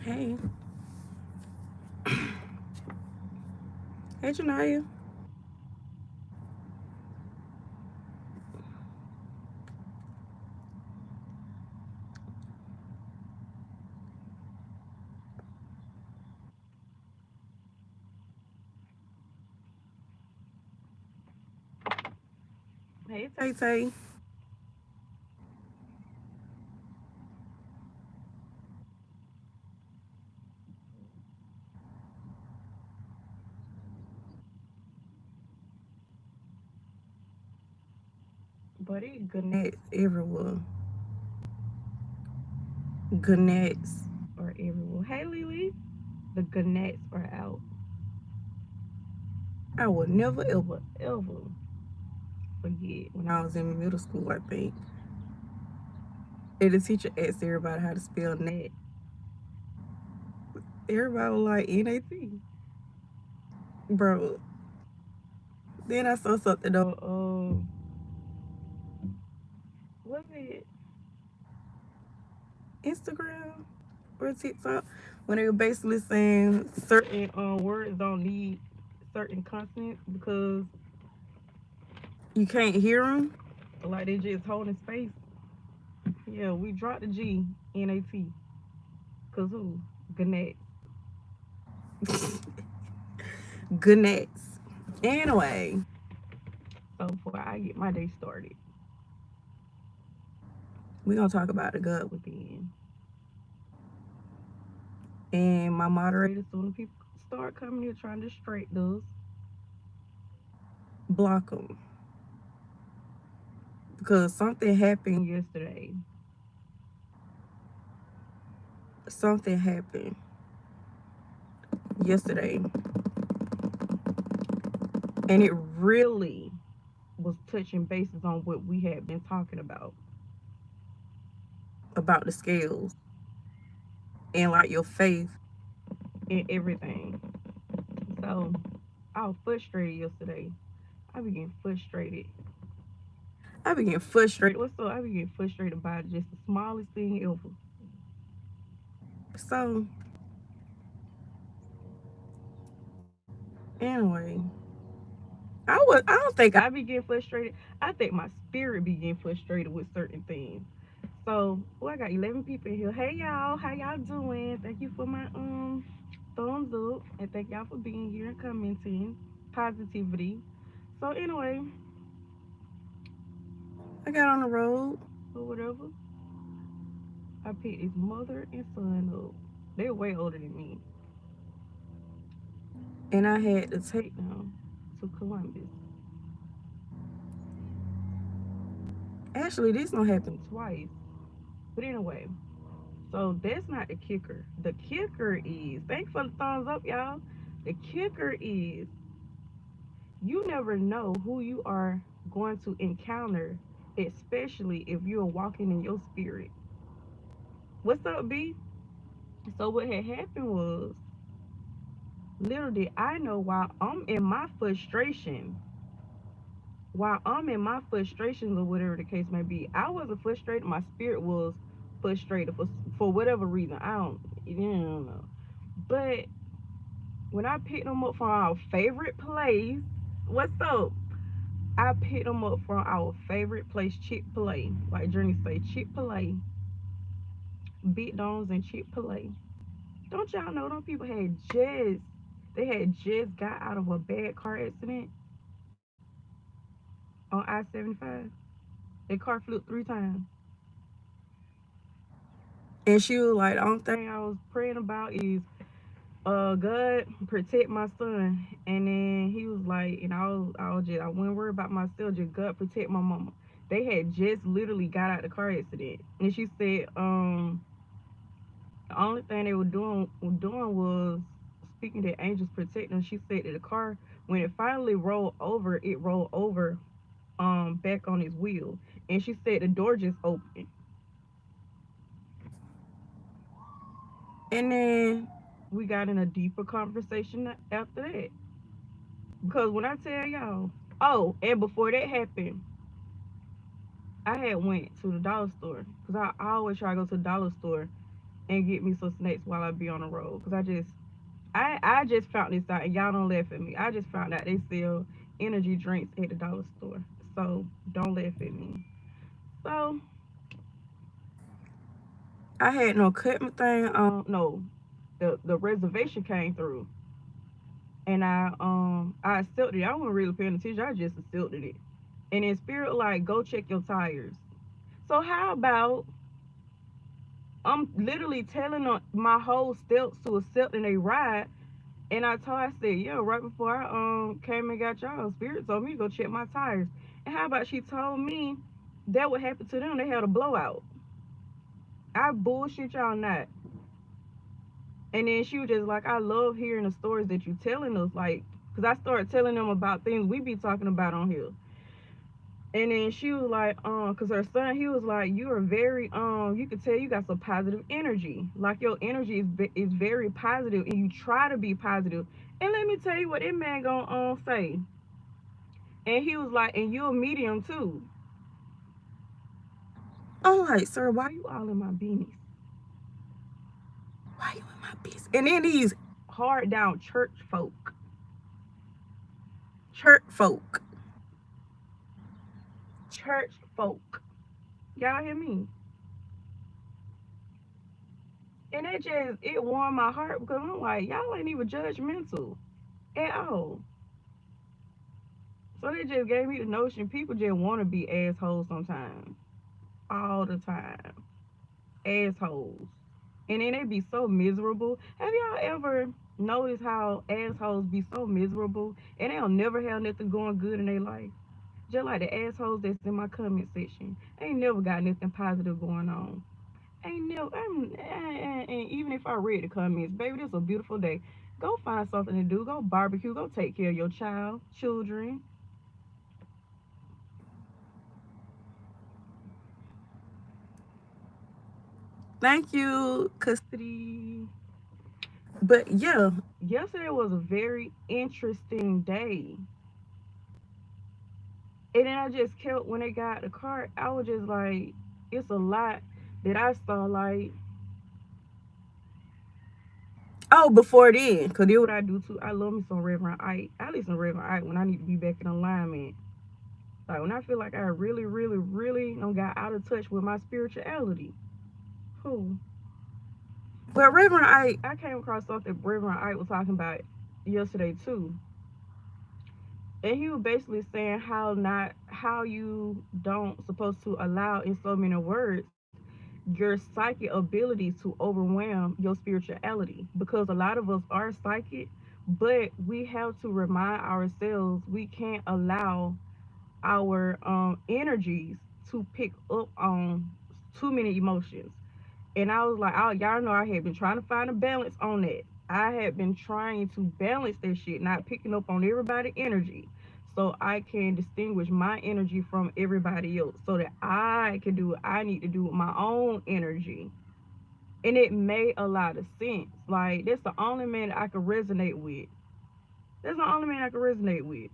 Hey. Hey, Janaya. Hey, Tay Tay. Buddy, Gannets everywhere. Gannets are everywhere. Hey, Lily. The Gannets are out. I will never, ever, ever forget when I was in middle school, I think. And the teacher asked everybody how to spell net. Everybody was like, NAT. Bro. Then I saw something on, was it Instagram or TikTok? When they were basically saying certain words don't need certain consonants because you can't hear them. Like they just holding space. Yeah, we dropped the G, N-A-T. Cause who? Gannett. Gannets. Anyway, so before I get my day started, we're gonna talk about the gut within. And my moderator, soon as people start coming here trying to distract us, block them. Because something happened yesterday. Something happened yesterday. And it really was touching bases on what we had been talking about the scales and like your faith and everything. So I was frustrated yesterday. I began frustrated. I began frustrated. What's up? I began frustrated by just the smallest thing ever. So anyway, I don't think I began frustrated. I think my spirit began frustrated with certain things. So, well, I got 11 people in here. Hey y'all, how y'all doing? Thank you for my thumbs up and thank y'all for being here and commenting positivity. So anyway, I got on the road or whatever. I picked his mother and son up. They're way older than me. And I had to take them to Columbus. Actually, this don't happen twice. But anyway, so that's not the kicker. The kicker is, thanks for the thumbs up, y'all. The kicker is you never know who you are going to encounter, especially if you're walking in your spirit. What's up, B? So what had happened was, little did I know while I'm in my frustrations or whatever the case may be, I wasn't frustrated. My spirit was frustrated for whatever reason. I don't know. But when I picked them up from our favorite place, what's up? I picked them up from our favorite place, Chick-fil-A. Like Journey say, Chick-fil-A, Big Dogs and Chick-fil-A. Don't y'all know them people had just got out of a bad car accident on I-75. Their car flipped 3 times. And she was like, the only thing I was praying about is God protect my son. And then he was like, and I wasn't worried about myself, just God protect my mama. They had just literally got out the car accident. And she said, the only thing they were doing was speaking that angels protect them. She said that the car, when it finally rolled over, it rolled over back on its wheel. And she said the door just opened. And then we got in a deeper conversation after that. Because when I tell y'all, oh, and before that happened, I had went to the dollar store because I always try to go to the dollar store and get me some snacks while I be on the road. Cause I just found this out, and y'all don't laugh at me. I just found out they sell energy drinks at the dollar store. So don't laugh at me. So I had no cut thing. No, the reservation came through, and I accepted it. I wasn't really paying attention. I just accepted it. And in spirit, like, go check your tires. So how about I'm literally telling them my whole steps to accepting a ride. And I said, yeah, right before I came and got y'all, Spirit told me to go check my tires. And how about she told me that would happen to them? They had a blowout. I bullshit y'all not. And then she was just like, I love hearing the stories that you telling us, like, cause I started telling them about things we be talking about on here. And then she was like, cause her son, he was like, you are very, you could tell you got some positive energy. Like your energy is very positive, and you try to be positive. And let me tell you what that man gonna say. And he was like, and you're a medium too. I'm like, sir, why you all in my business? Why you in my business? And then these hard down church folk, church folk. Y'all hear me? And it warmed my heart because I'm like, y'all ain't even judgmental at all. So they just gave me the notion people just want to be assholes sometimes, all the time, assholes. And then they be so miserable. Have y'all ever noticed how assholes be so miserable and they'll never have nothing going good in their life? Just like the assholes that's in my comment section, ain't never got nothing positive going on. Ain't never. And even if I read the comments, baby, this is a beautiful day. Go find something to do. Go barbecue. Go take care of your children. Thank you, custody. But yeah, yesterday was a very interesting day. And then I just kept, when they got the cart, I was just like, it's a lot that I saw. Like, oh, before then, because then what I do too, I love me some Reverend Ike. I listen to Reverend Ike when I need to be back in alignment. Like, when I feel like I really, really, really don't got out of touch with my spirituality. Who? Well, Reverend Ike, I came across something Reverend Ike was talking about yesterday too. And he was basically saying how you don't supposed to allow, in so many words, your psychic abilities to overwhelm your spirituality, because a lot of us are psychic, but we have to remind ourselves we can't allow our energies to pick up on too many emotions. And I was like, oh, y'all know I had been trying to find a balance on that. I had been trying to balance that shit, not picking up on everybody's energy, so I can distinguish my energy from everybody else, so that I can do what I need to do with my own energy. And it made a lot of sense. Like, that's the only man I could resonate with. That's the only man I could resonate with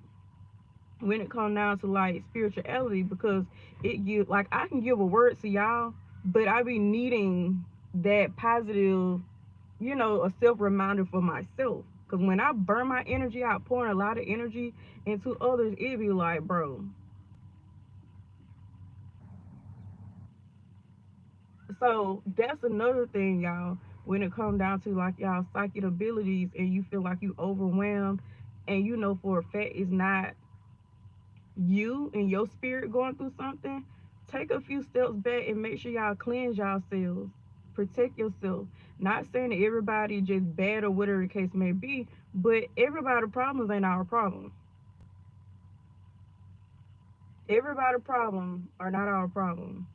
when it comes down to like spirituality, because it give, like, I can give a word to y'all, but I be needing that positive, a self reminder for myself. Because when I burn my energy out, pouring a lot of energy into others, it be like, bro. So that's another thing, y'all. When it comes down to like y'all psychic abilities, and you feel like you overwhelmed, and you know for a fact it's not you and your spirit going through something, take a few steps back and make sure y'all cleanse yourselves. Protect yourself. Not saying that everybody just bad or whatever the case may be, but everybody's problems ain't our problem. Everybody's problems are not our problem.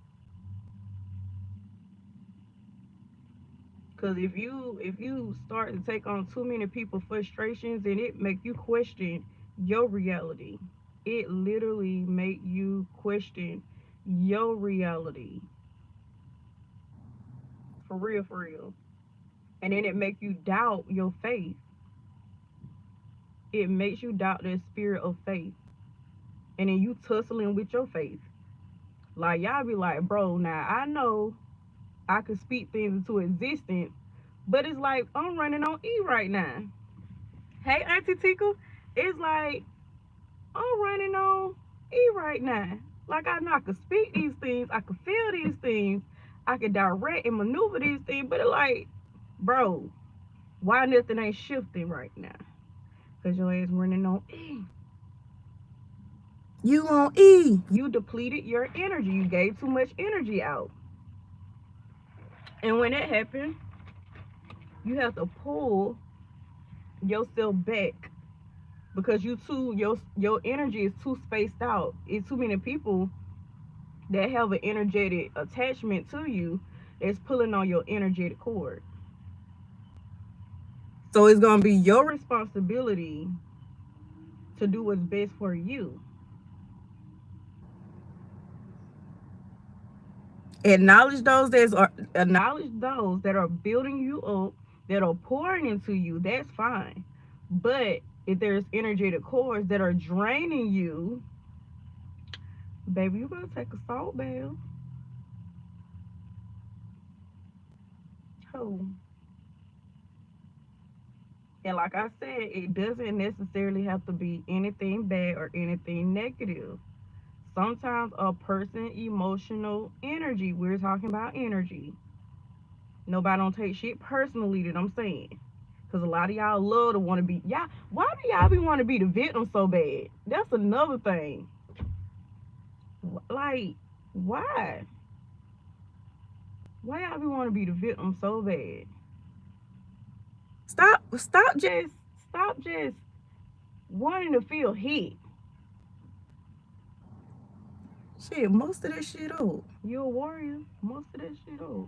Cause if you start to take on too many people's frustrations, then it make you question your reality. It literally make you question your reality. For real, for real. And then it make you doubt your faith. It makes you doubt that spirit of faith. And then you tussling with your faith. Like, y'all be like, bro, now I know I could speak things into existence. But it's like I'm running on E right now. Hey, Auntie Tika, it's like I'm running on E right now. Like I know I could speak these things, I could feel these things, I could direct and maneuver these things, but it's like, bro, why nothing ain't shifting right now? Cause your ass running on E. You on E. You depleted your energy. You gave too much energy out. And when that happens, you have to pull yourself back because your energy is too spaced out. It's too many people that have an energetic attachment to you that's pulling on your energetic cord. So it's gonna be your responsibility to do what's best for you. Acknowledge those that are building you up, that are pouring into you. That's fine. But if there's energetic cords that are draining you, baby, you better take a salt bath. Oh. And like I said, it doesn't necessarily have to be anything bad or anything negative. Sometimes a person emotional energy, we're talking about energy. Nobody don't take shit personally that I'm saying. Cause a lot of y'all love to want to be y'all. Why do y'all be want to be the victim so bad? That's another thing. Like, why? Why y'all be want to be the victim so bad? Stop just wanting to feel hit. Shit, most of that shit old. You a warrior. Most of that shit old.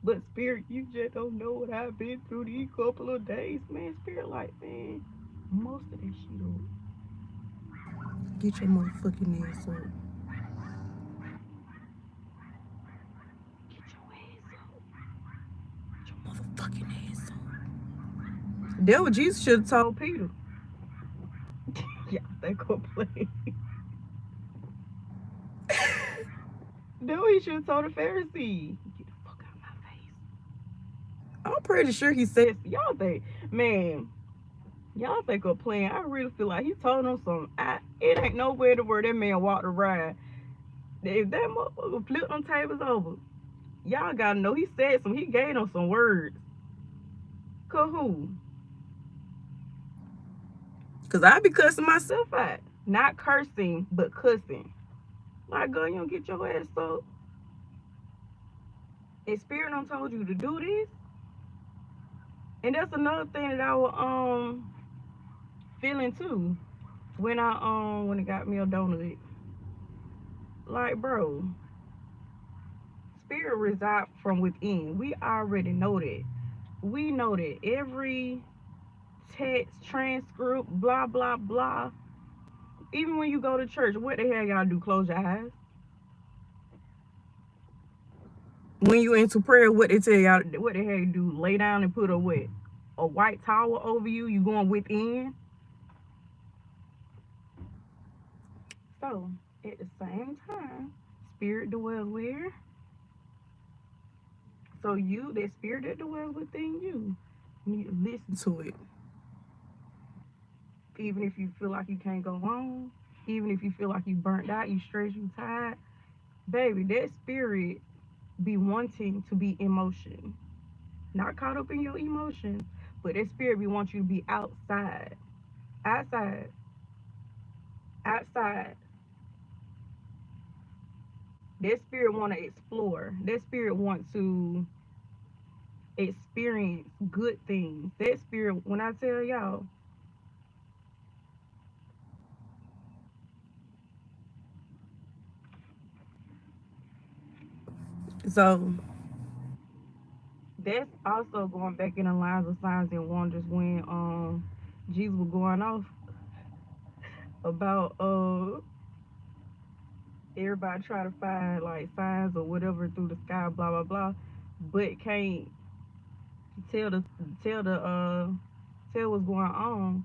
But spirit, you just don't know what I've been through these couple of days, man. Spirit, like, man, most of that shit old. Get your motherfucking ass up. Get your ass up. Get your motherfucking ass up. That what Jesus should have told Peter. Yeah, they go play. That what he should have told the Pharisee. Get the fuck out of my face. I'm pretty sure he said, Y'all think, man, y'all think of playing. I really feel like he told them something. It ain't nowhere to where that man walked around. If that motherfucker flipped them tables over, y'all gotta know he said some. He gave them some words. Who? Cause I be cussing myself out. Not cursing, but cussing. Like, girl, you don't get your ass up. And Spirit done told you to do this. And that's another thing that I was feeling too. When it got me a donut. Like, bro, spirit reside from within. We already know that. We know that every text, transcript, blah blah blah. Even when you go to church, what the hell y'all do? Close your eyes. When you into prayer, what they tell y'all? What the hell you do? Lay down and put a what? A white towel over you. You going within. So at the same time, spirit dwells where? So you, that spirit that dwells within you, need to listen to it. Even if you feel like you can't go on, even if you feel like you burnt out, you stressed, you tired, baby, that spirit be wanting to be in motion. Not caught up in your emotions, but that spirit be want you to be outside. Outside. Outside. That spirit want to explore. That spirit want to experience good things. That spirit, when I tell y'all, so that's also going back in the lines of signs and wonders when Jesus was going off about everybody try to find like signs or whatever through the sky, blah blah blah, but can't tell the tell the tell what's going on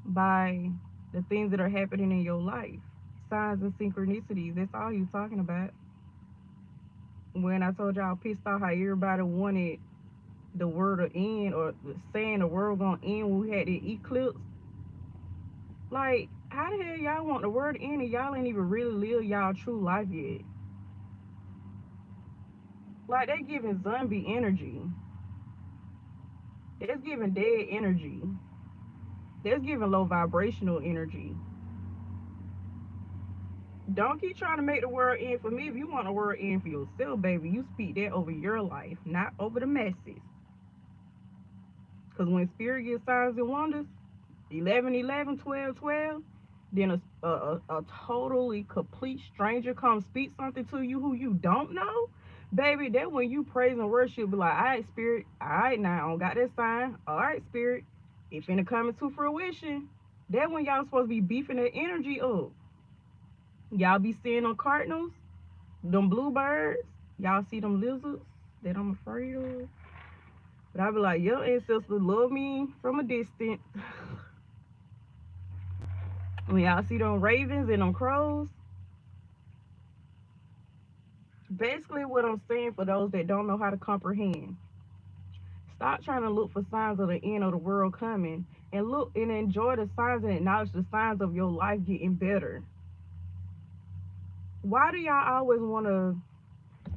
by the things that are happening in your life. Signs and synchronicities. That's all you're talking about. When I told y'all pissed off how everybody wanted the world to end or saying the world gonna end when we had the eclipse. Like, how the hell y'all want the world to end and y'all ain't even really live y'all true life yet? Like, they giving zombie energy. That's giving dead energy. That's giving low vibrational energy. Don't keep trying to make the world end for me. If you want the world end for yourself, baby, you speak that over your life, not over the masses. Because when spirit gives signs and wonders, 11, 11, 12, 12, then a totally complete stranger comes speak something to you who you don't know, baby, that when you praise and worship, be like, all right, spirit, all right, now I don't got that sign. All right, spirit, it finna come into fruition. That when y'all supposed to be beefing that energy up. Y'all be seeing them cardinals, them bluebirds. Y'all see them lizards that I'm afraid of. But I be like, your ancestors love me from a distance. When y'all see them ravens and them crows, basically what I'm saying for those that don't know how to comprehend, stop trying to look for signs of the end of the world coming and look and enjoy the signs and acknowledge the signs of your life getting better. Why do y'all always want to,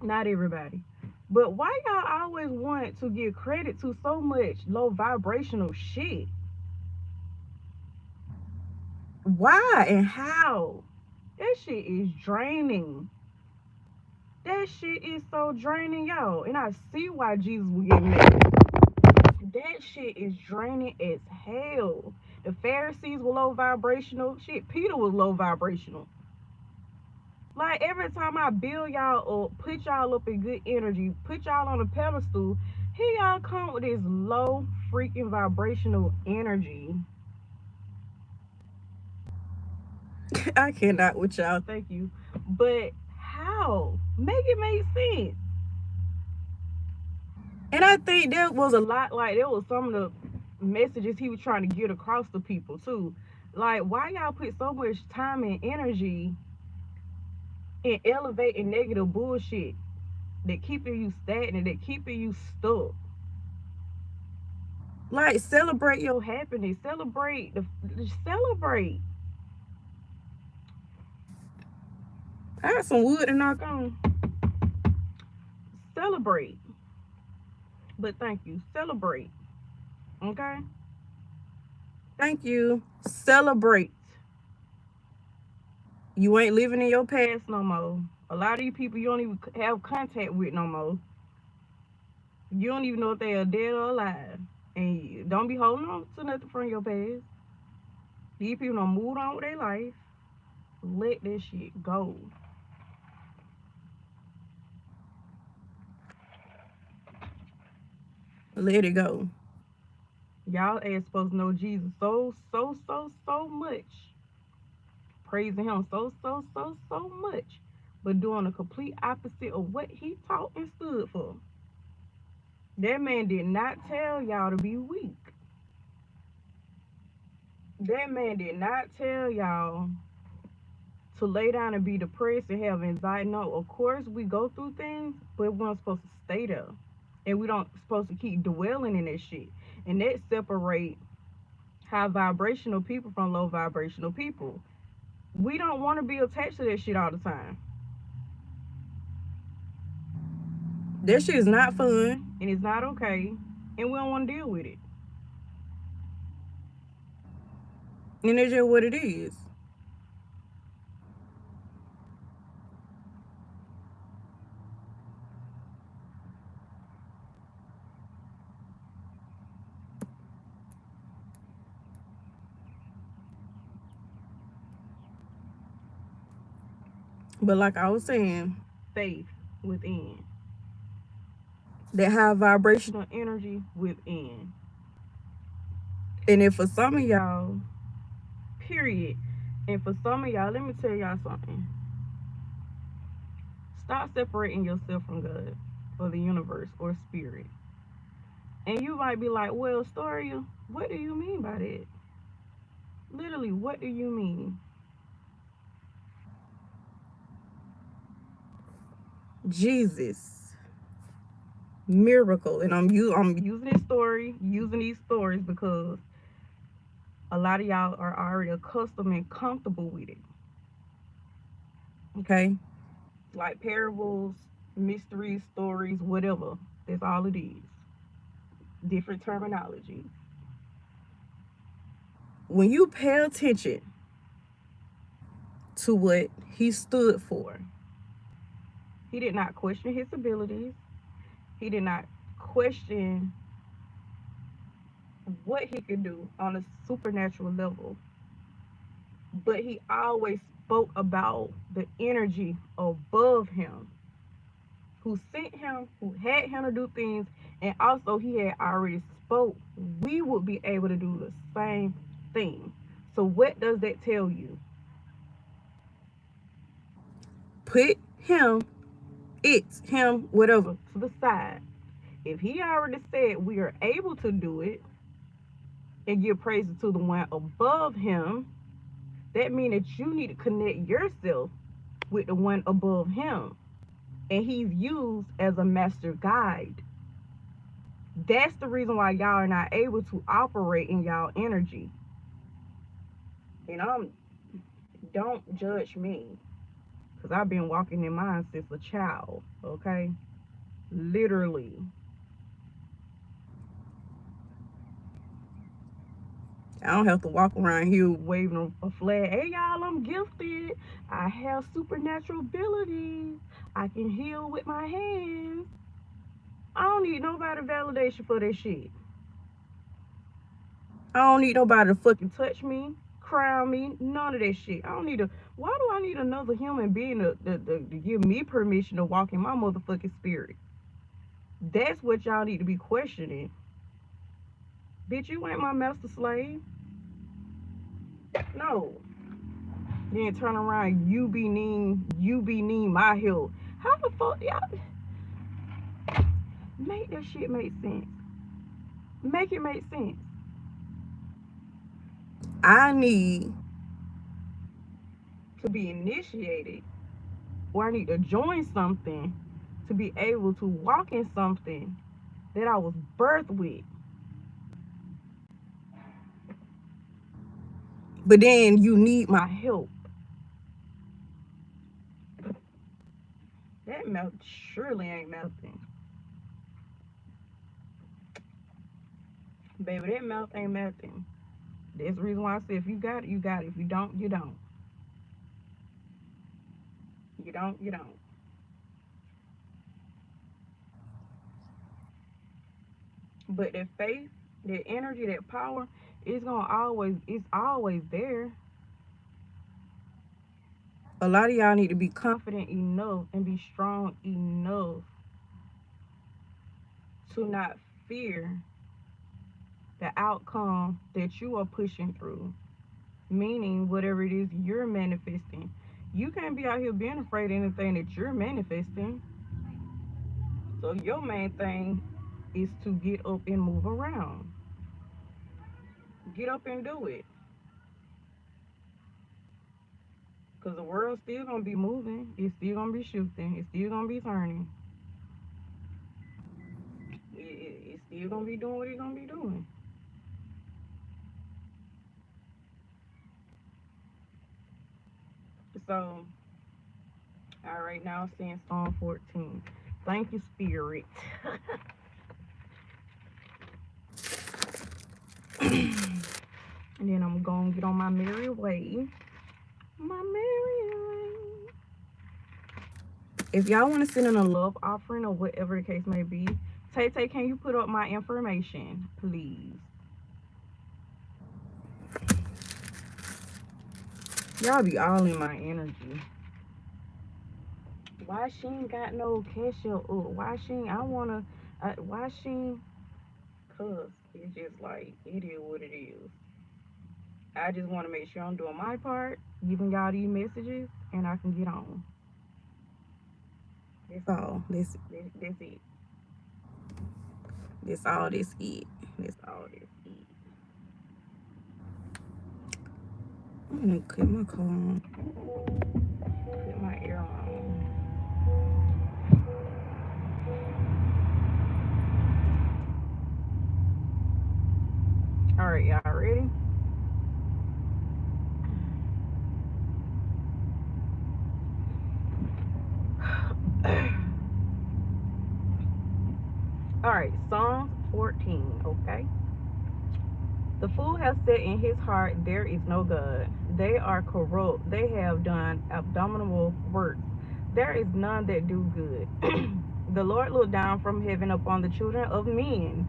not everybody, but why y'all always want to give credit to so much low vibrational shit? Why and how? That shit is draining. That shit is so draining, y'all. And I see why Jesus was getting mad. That shit is draining as hell. The Pharisees were low vibrational. Shit, Peter was low vibrational. Like, every time I build y'all up, put y'all up in good energy, put y'all on a pedestal, here y'all come with this low freaking vibrational energy. I cannot with y'all. Thank you. But how? Make it make sense. And I think there was a lot, like, there was some of the messages he was trying to get across to people too. Like, why y'all put so much time and energy in elevating negative bullshit that keeping you stagnant, that keeping you stuck? Like, celebrate your happiness, celebrate. I got some wood to knock on. Celebrate. But thank you. Celebrate. Okay? Thank you. Celebrate. You ain't living in your past no more. A lot of you people you don't even have contact with no more. You don't even know if they are dead or alive. And don't be holding on to nothing from your past. These people don't move on with their life. Let that shit go. Let it go. Y'all ain't supposed to know Jesus so much. Praising him so much. But doing the complete opposite of what he taught and stood for. That man did not tell y'all to be weak. That man did not tell y'all to lay down and be depressed and have anxiety. No, of course we go through things, but we're not supposed to stay there. And we don't supposed to keep dwelling in that shit. And that separate high vibrational people from low vibrational people. We don't want to be attached to that shit all the time. That shit is not fun and it's not okay. And we don't want to deal with it. And it's just what it is. But like I was saying, faith within. That high vibrational energy within. And if for some of y'all, period, and for some of y'all, let me tell y'all something. Stop separating yourself from God or the universe or spirit. And you might be like, well, Estoria, what do you mean by that? Literally, what do you mean? Jesus, miracle, and I'm using using these stories because a lot of y'all are already accustomed and comfortable with it. Okay, like parables, mysteries, stories, whatever. That's all it is. Different terminology. When you pay attention to what he stood for, he did not question his abilities. He did not question what he could do on a supernatural level, but he always spoke about the energy above him, who sent him, who had him to do things, and also he had already spoke we would be able to do the same thing. So what does that tell you? Put him, him, whatever, to the side. If he already said we are able to do it and give praises to the one above him, that means that you need to connect yourself with the one above him. And he's used as a master guide. That's the reason why y'all are not able to operate in y'all energy. And don't judge me, because I've been walking in mine since a child, okay? Literally. I don't have to walk around here waving a flag. Hey, y'all, I'm gifted. I have supernatural abilities. I can heal with my hands. I don't need nobody validation for that shit. I don't need nobody to fucking touch me, crown me, none of that shit. I don't need a. Why do I need another human being to give me permission to walk in my motherfucking spirit? That's what y'all need to be questioning. Bitch, you ain't my master slave. No. Then turn around, you be need my help. How the fuck y'all make that shit make sense? Make it make sense. I need to be initiated, or I need to join something to be able to walk in something that I was birthed with. But then you need my help. That melt surely ain't melting. Baby, that mouth ain't melting. That's the reason why I said if you got it, you got it. If you don't, you don't. You don't, you don't. But that faith, that energy, that power, it's always there. A lot of y'all need to be confident enough and be strong enough to not fear the outcome that you are pushing through. Meaning whatever it is you're manifesting. You can't be out here being afraid of anything that you're manifesting. So your main thing is to get up and move around. Get up and do it. Because the world's still going to be moving. It's still going to be shifting. It's still going to be turning. It's still going to be doing what it's going to be doing. So, all right, now seeing Psalm 14. Thank you, Spirit. And then I'm going to get on my merry way. My merry way. If y'all want to send in a love offering or whatever the case may be, Tay Tay, can you put up my information, please? Y'all be all in my energy. Why she ain't got no cash up? Why she ain't, I wanna, why she ain't, cause it's just like, it is what it is. I just want to make sure I'm doing my part, giving y'all these messages, and I can get on. That's all. That's it. That's all this it. That's all this it. I'm gonna cut my car on. Put my ear on. All right, Psalms 14, okay? The fool has said in his heart, there is no God. They are corrupt. They have done abominable works. There is none that do good. The Lord looked down from heaven upon the children of men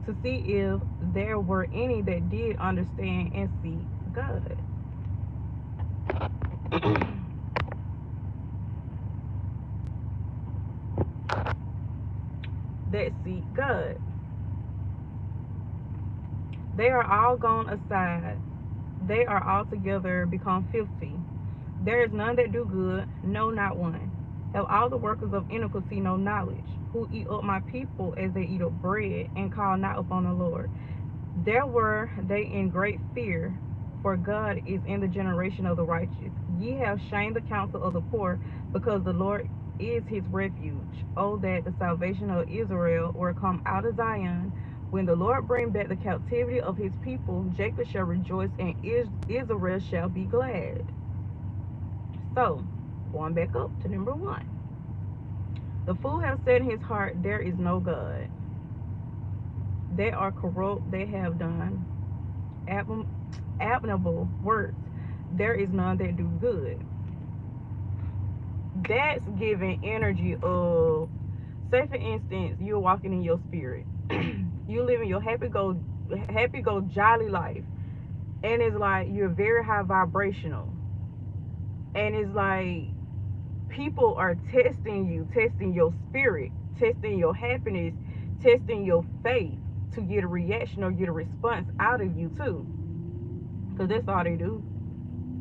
to see if there were any that did understand and seek God. That seek God. They are all gone aside. They are altogether become filthy. There is none that do good, no, not one. Have all the workers of iniquity no knowledge, who eat up my people as they eat up bread, and call not upon the Lord. There were they in great fear, for God is in the generation of the righteous. Ye have shamed the counsel of the poor, because the Lord is his refuge. Oh, that the salvation of Israel were come out of Zion. When the Lord bring back the captivity of his people, Jacob shall rejoice, and Israel shall be glad. So, going back up to number 1. The fool has said in his heart, there is no God. They are corrupt. They have done abominable works. There is none that do good. That's giving energy of, say for instance, you're walking in your spirit. You living your happy go jolly life. And it's like you're very high vibrational. And it's like people are testing you, testing your spirit, testing your happiness, testing your faith to get a reaction or get a response out of you too. Because that's all they do.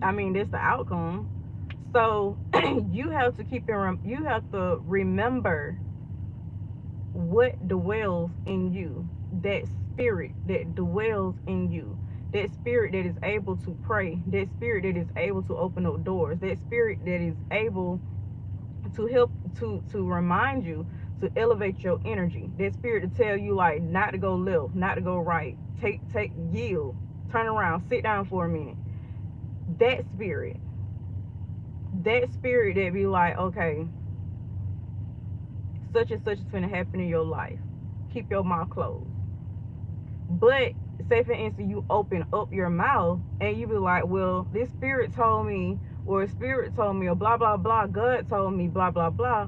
I mean, that's the outcome. So you have to you have to remember what dwells in you, that spirit that dwells in you, that spirit that is able to pray, that spirit that is able to open up doors, that spirit that is able to help to remind you to elevate your energy, that spirit to tell you like not to go left, not to go right, take yield, turn around, sit down for a minute. That spirit, that be like, okay, such and such is going to happen in your life, keep your mouth closed. But say for instance you open up your mouth and you be like, well, this spirit told me, or spirit told me, or blah blah blah, God told me, blah blah blah.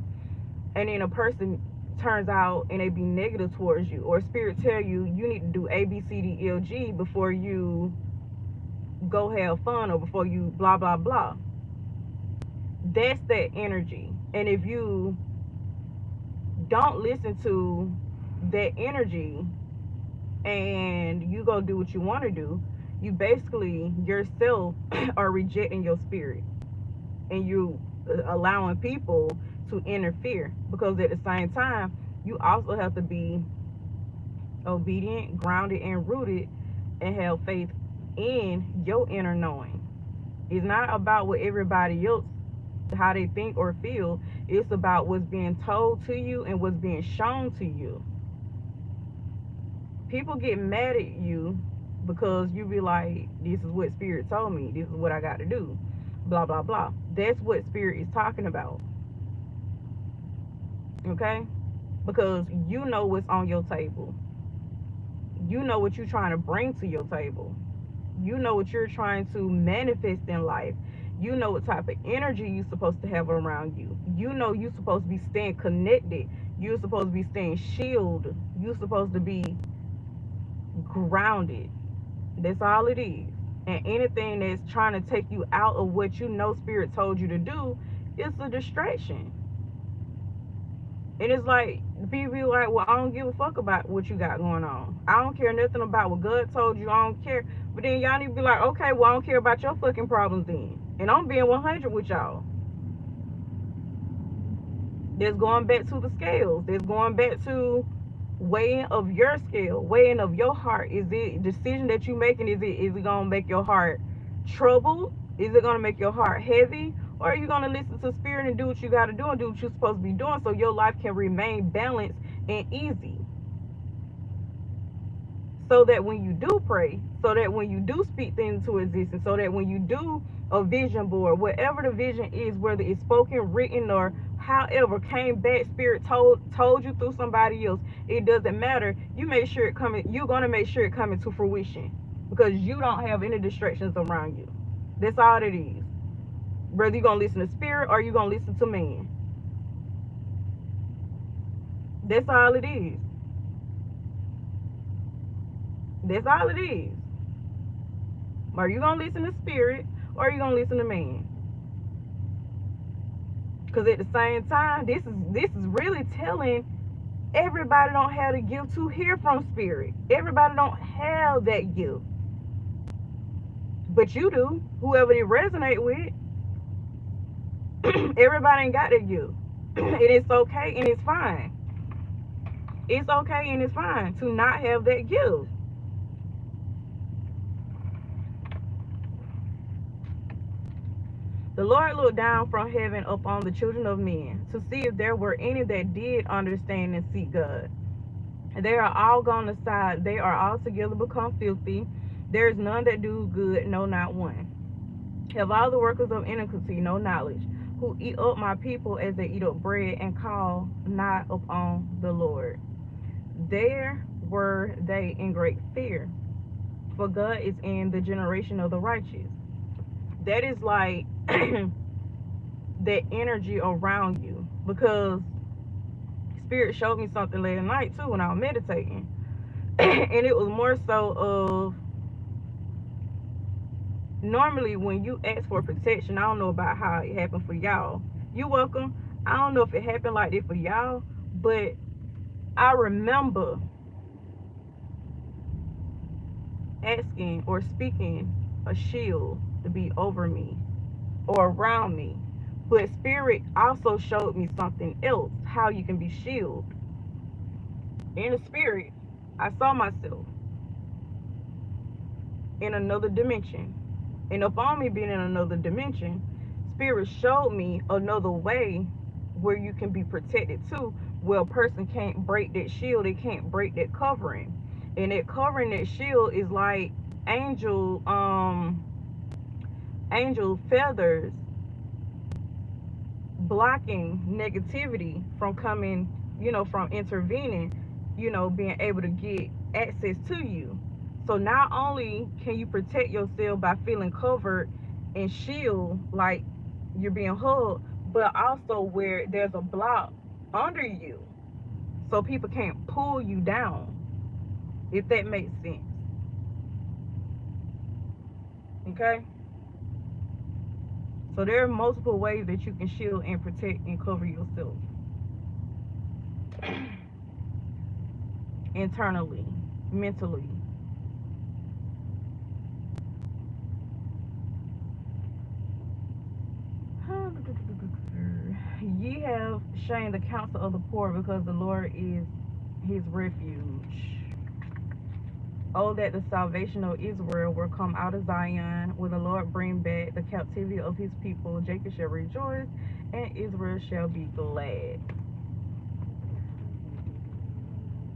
And then a person turns out and they be negative towards you, or spirit tell you you need to do A B C D E L G before you go have fun, or before you blah blah blah. That's that energy. And if you don't listen to that energy and you go do what you want to do, you basically yourself are rejecting your spirit, and you allowing people to interfere. Because at the same time, you also have to be obedient, grounded, and rooted, and have faith in your inner knowing. It's not about what everybody else, how they think or feel. It's about what's being told to you and what's being shown to you. People get mad at you because you be like, this is what spirit told me, this is what I got to do, blah blah blah. That's what spirit is talking about. Okay? Because you know what's on your table. You know what you're trying to bring to your table. You know what you're trying to manifest in life. You know what type of energy you're supposed to have around you. You know you're supposed to be staying connected. You're supposed to be staying shielded. You're supposed to be grounded. That's all it is. And anything that's trying to take you out of what you know spirit told you to do is a distraction. And it's like, people be like, well, I don't give a fuck about what you got going on. I don't care nothing about what God told you. I don't care. But then y'all need to be like, okay, well, I don't care about your fucking problems then. And I'm being 100 with y'all. That's going back to the scales. That's going back to weighing of your scale, weighing of your heart. Is it decision that you making? Is it gonna make your heart troubled? Is it gonna make your heart heavy? Or are you gonna listen to spirit and do what you gotta do and do what you're supposed to be doing, so your life can remain balanced and easy? so that when you do pray, so that when you do speak things into existence, so that when you do a vision board, whatever the vision is, whether it's spoken, written, or however came back, spirit told you through somebody else, it doesn't matter. You make sure it coming. You're gonna make sure it coming to fruition because you don't have any distractions around you. That's all it is. Whether you're gonna listen to spirit or you're gonna listen to man, that's all it is. That's all it is. Are you gonna listen to spirit or are you gonna listen to man? Because at the same time, this is really telling everybody don't have the gift to hear from spirit. Everybody don't have that gift, but you do. Whoever they resonate with, everybody ain't got that gift. It is okay and it's fine. It's okay and it's fine to not have that gift. The Lord looked down from heaven upon the children of men to see if there were any that did understand and seek God. They are all gone aside. They are altogether become filthy. There is none that do good, no, not one. Have all the workers of iniquity no knowledge, who eat up my people as they eat up bread, and call not upon the Lord. There were they in great fear, for God is in the generation of the righteous. That is like that energy around you, because Spirit showed me something last night too when I was meditating. And it was more so of, normally when you ask for protection, I don't know about how it happened for y'all. You welcome. I don't know if it happened like this for y'all, but I remember asking or speaking a shield to be over me or around me. But Spirit also showed me something else, how you can be shielded. In the spirit, I saw myself in another dimension. And upon me being in another dimension, Spirit showed me another way where you can be protected too, where a person can't break that shield, they can't break that covering. And that covering, that shield is like angel angel feathers blocking negativity from coming, from intervening, being able to get access to you. So not only can you protect yourself by feeling covered and shield, like you're being hugged, but also where there's a block under you so people can't pull you down, if that makes sense. Okay? So there are multiple ways that you can shield and protect and cover yourself internally, mentally. Ye have shamed the counsel of the poor, because the Lord is his refuge. Oh, that the salvation of Israel will come out of Zion, when the Lord bring back the captivity of his people. Jacob shall rejoice, and Israel shall be glad.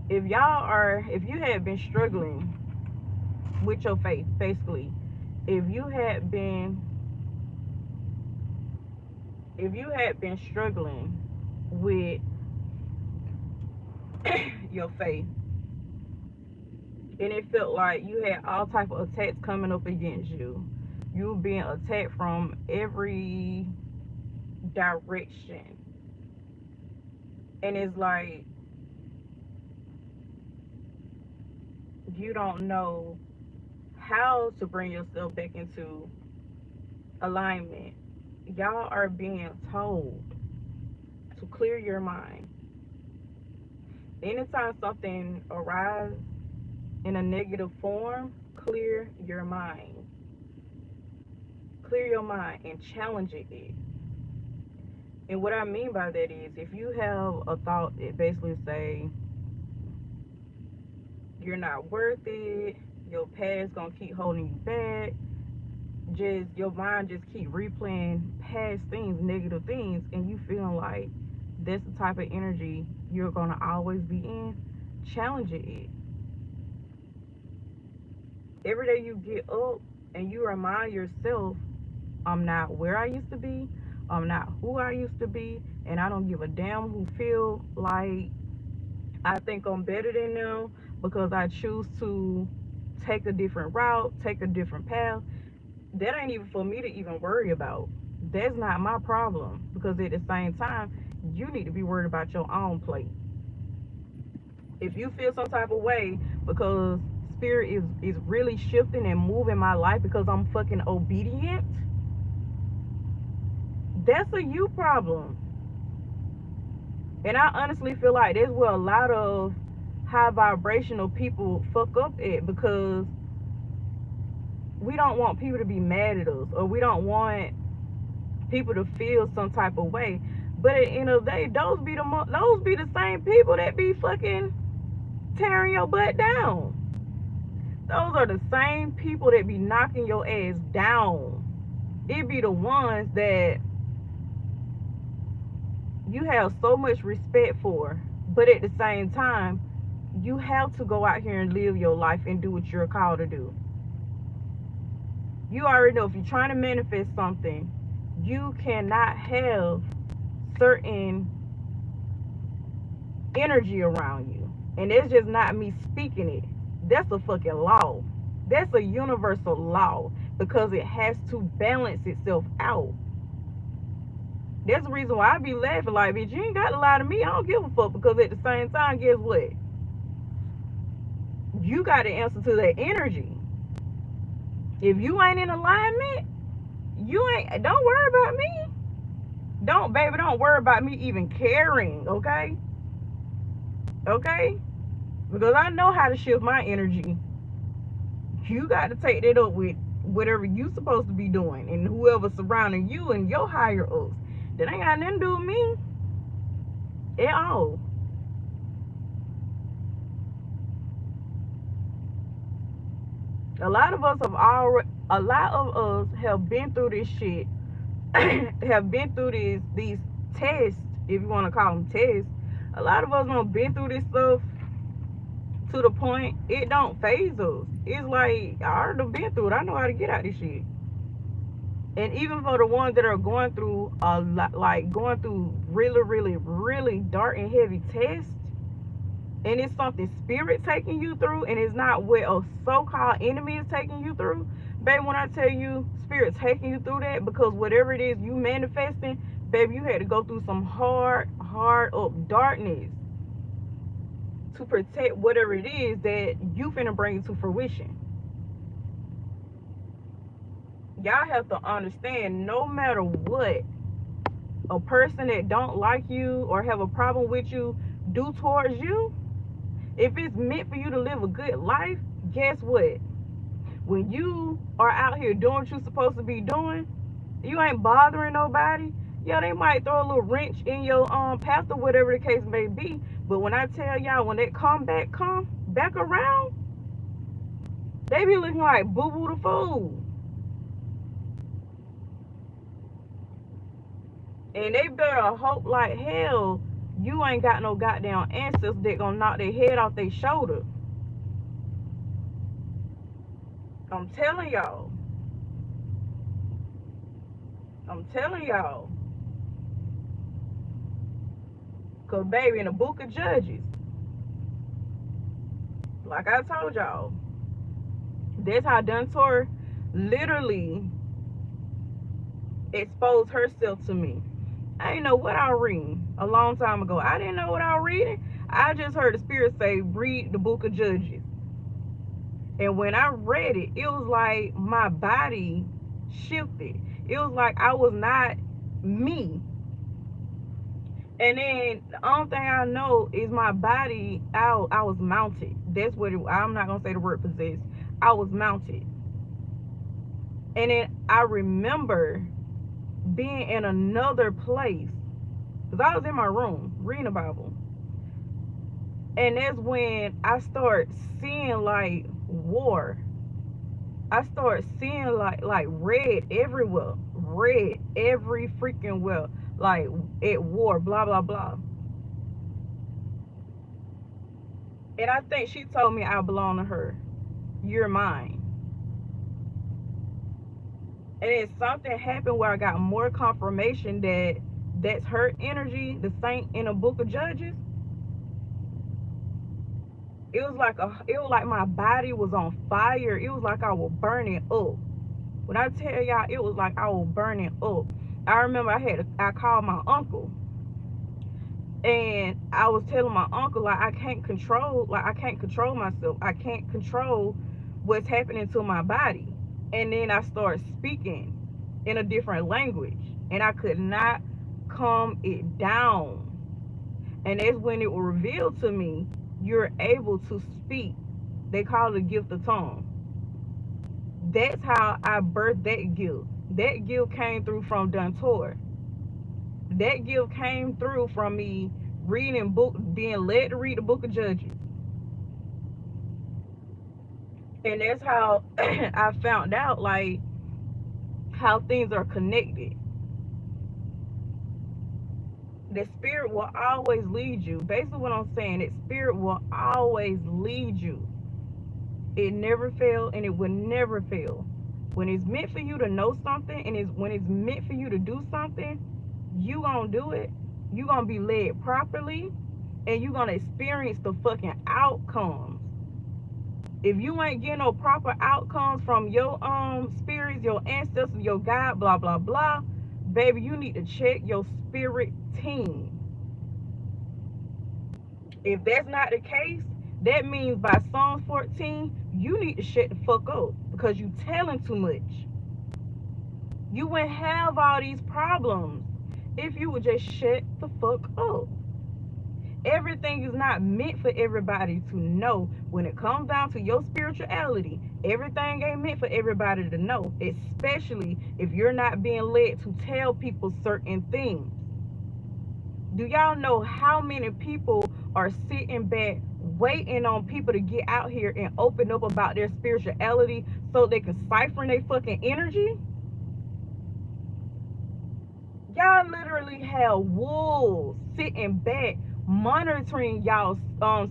If you had been struggling with your faith, basically, if you had been struggling with your faith, and it felt like you had all type of attacks coming up against you, you were being attacked from every direction, and it's like you don't know how to bring yourself back into alignment. Y'all are being told to clear your mind. Anytime something arises in a negative form, clear your mind. Clear your mind and challenge it. And what I mean by that is, if you have a thought that basically say you're not worth it, your past gonna keep holding you back, just your mind just keep replaying past things, negative things, and you feeling like that's the type of energy you're gonna always be in, challenge it. Every day you get up and you remind yourself, I'm not where I used to be, I'm not who I used to be, and I don't give a damn who feel like I think I'm better than them because I choose to take a different route, take a different path. That ain't even for me to even worry about. That's not my problem, because at the same time, you need to be worried about your own plate. If you feel some type of way because spirit is really shifting and moving my life because I'm fucking obedient, that's a you problem. And I honestly feel like that's where a lot of high vibrational people fuck up at, because we don't want people to be mad at us, or we don't want people to feel some type of way. But at the end of the day, those be the same people that be fucking tearing your butt down. Those are the same people that be knocking your ass down. It be the ones that you have so much respect for, but at the same time, you have to go out here and live your life and do what you're called to do. You already know if you're trying to manifest something, you cannot have certain energy around you. And it's just not me speaking it. That's a fucking law. That's a universal law, because it has to balance itself out. That's the reason why I be laughing like, bitch, you ain't got to lie to me. I don't give a fuck, because at the same time, guess what? You got to answer to that energy. If you ain't in alignment, don't worry about me. Don't worry about me even caring, okay? Okay? Because I know how to shift my energy. You got to take that up with whatever you supposed to be doing and whoever surrounding you and your higher ups. That ain't got nothing to do with me at all. A lot of us have been through this shit, have been through these tests, if you want to call them tests. A lot of us have been through this stuff to the point it don't phase us. It's like, I already been through it. I know how to get out of this shit. And even for the ones that are going through a lot, like going through really, really, really dark and heavy tests, and it's something spirit taking you through, and it's not what a so-called enemy is taking you through, baby, when I tell you spirit taking you through that, because whatever it is you manifesting, baby, you had to go through some hard up darkness to protect whatever it is that you finna bring to fruition. Y'all have to understand, no matter what a person that don't like you or have a problem with you do towards you, if it's meant for you to live a good life, guess what? When you are out here doing what you're supposed to be doing, you ain't bothering nobody. Yeah, they might throw a little wrench in your path or whatever the case may be. But when I tell y'all, when they come back around, they be looking like Boo Boo the Fool. And they better hope like hell you ain't got no goddamn ancestors that gonna knock their head off their shoulder. I'm telling y'all. I'm telling y'all. Cause baby, in the book of Judges, like I told y'all, that's how Duntor literally exposed herself to me. I didn't know what I was reading a long time ago. I didn't know what I was reading. I just heard the spirit say, read the book of Judges. And when I read it, it was like my body shifted. It was like I was not me. And then the only thing I know is my body, I was mounted. That's what I'm not going to say the word possessed. I was mounted. And then I remember being in another place, because I was in my room reading the Bible. And that's when I start seeing like war. I start seeing like red everywhere. Red every freaking well. Like at war, blah blah blah. And I think she told me I belong to her. You're mine. And then something happened where I got more confirmation that that's her energy, the saint in the book of Judges. It was like my body was on fire. It was like I was burning up. When I tell y'all, it was like I was burning up. I remember I called my uncle, and I was telling my uncle, like, I can't control myself. I can't control what's happening to my body. And then I started speaking in a different language, and I could not calm it down. And that's when it was revealed to me, you're able to speak. They call it a gift of tongue. That's how I birthed that gift. That gift came through from Duntor. That gift came through from me reading book, being led to read the book of Judges. And that's how I found out, like, how things are connected. The spirit will always lead you. Basically what I'm saying, that spirit will always lead you. It never fails, and it will never fail. When it's meant for you to know something, and when it's meant for you to do something, you gonna do it. You gonna be led properly, and you gonna experience the fucking outcomes. If you ain't getting no proper outcomes from your spirits, your ancestors, your God, blah blah blah, baby, you need to check your spirit team. If that's not the case, that means by Psalms 14, you need to shut the fuck up because you telling too much. You wouldn't have all these problems if you would just shut the fuck up. Everything is not meant for everybody to know. When it comes down to your spirituality, everything ain't meant for everybody to know, especially if you're not being led to tell people certain things. Do y'all know how many people are sitting back waiting on people to get out here and open up about their spirituality so they can siphon their fucking energy? Y'all literally have wolves sitting back monitoring y'all